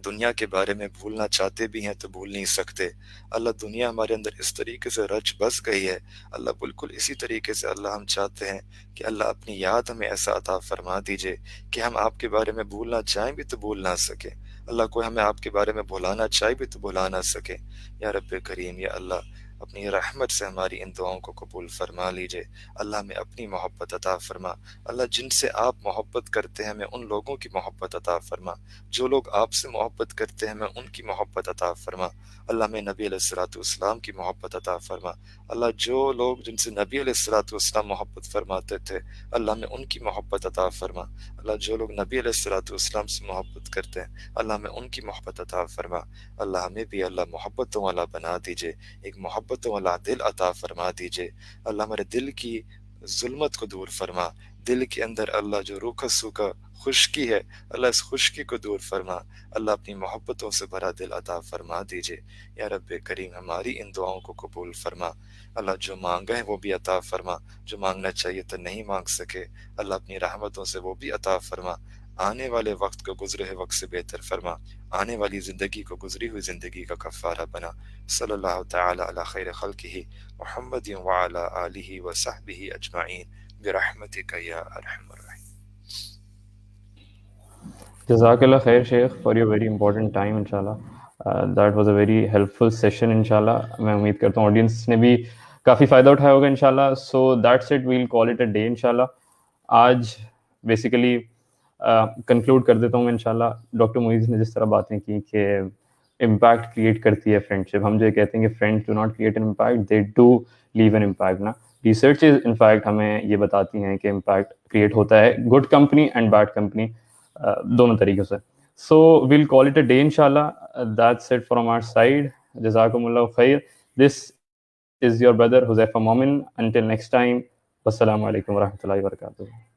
B: دنیا کے بارے میں بھولنا چاہتے بھی ہیں تو بھول نہیں سکتے، اللہ دنیا ہمارے اندر اس طریقے سے رچ بس گئی ہے، اللہ بالکل اسی طریقے سے اللہ ہم چاہتے ہیں کہ اللہ اپنی یاد ہمیں ایسا عطا فرما دیجئے کہ ہم آپ کے بارے میں بھولنا چاہیں بھی تو بھول نہ سکیں. اللہ کوئی ہمیں آپ کے بارے میں بھلانا چاہے بھی تو بھلا نہ سکے. یا رب کریم، یا اللہ اپنی رحمت سے ہماری ان دعاؤں کو قبول فرما لیجئے. اللہ ہمیں اپنی محبت عطا فرما. اللہ جن سے آپ محبت کرتے ہیں ہمیں ان لوگوں کی محبت عطا فرما، جو لوگ آپ سے محبت کرتے ہیں ہمیں ان کی محبت عطا فرما. اللہ ہمیں نبی علیہ الصلوۃ والسلام کی محبت عطا فرما. اللہ جو لوگ جن سے نبی علیہ الصلوۃ والسلام محبت فرماتے تھے اللہ ہمیں ان کی محبت عطا فرما. اللہ جو لوگ نبی علیہ الصلوۃ والسلام سے محبت کرتے ہیں اللہ ہمیں ان کی محبت عطا فرما. اللہ ہمیں بھی اللہ محبتوں والا بنا دیجئے، ایک محبتوں والا دل عطا فرما دیجئے. اللہ ہمارے دل کی ظلمت کو دور فرما، دل کے اندر اللہ جو روکھا سوکھا خشکی ہے اللہ اس خشکی کو دور فرما. اللہ اپنی محبتوں سے بھرا دل عطا فرما دیجئے. یا رب کریم، ہماری ان دعاؤں کو قبول فرما. اللہ جو مانگا ہے وہ بھی عطا فرما، جو مانگنا چاہیے تو نہیں مانگ سکے اللہ اپنی رحمتوں سے وہ بھی عطا فرما. آنے والے وقت کو گزرے ہوئے وقت سے بہتر فرما، آنے والی زندگی کو گزری ہوئی زندگی کا کفارہ بنا. صلی اللہ تعالی علی خیر خلقہ محمد وعلی آلہ وصحبہ اجمعین برحمتک یا ارحم الراحمین.
A: جزاک اللہ خیر شیخ for your very important time. انشاءاللہ that was a very helpful session. انشاءاللہ میں امید کرتا ہوں آڈینس نے بھی کافی فائدہ اٹھایا ہوگا انشاءاللہ. So that's it, we'll call it a day انشاءاللہ. آج بیسیکلی کنکلوڈ کر دیتا ہوں میں انشاءاللہ. ڈاکٹر معیز نے جس طرح باتیں کی کہ امپیکٹ کریٹ کرتی ہے فرینڈ شپ، ہم جو کہتے ہیں کہ friends do not create an impact, they do leave an impact نا. ریسرچز انفیکٹ ہمیں یہ بتاتی ہیں کہ امپیکٹ کریٹ ہوتا ہے good company and bad company, دونوں طریقوں سے. So we'll call it a day انشاءاللہ. That's it from our side. جزاکم اللہ خیر. دس از یور برادر حذیفہ مومن. انٹل نیکسٹ ٹائم، والسلام علیکم ورحمۃ اللہ وبرکاتہ.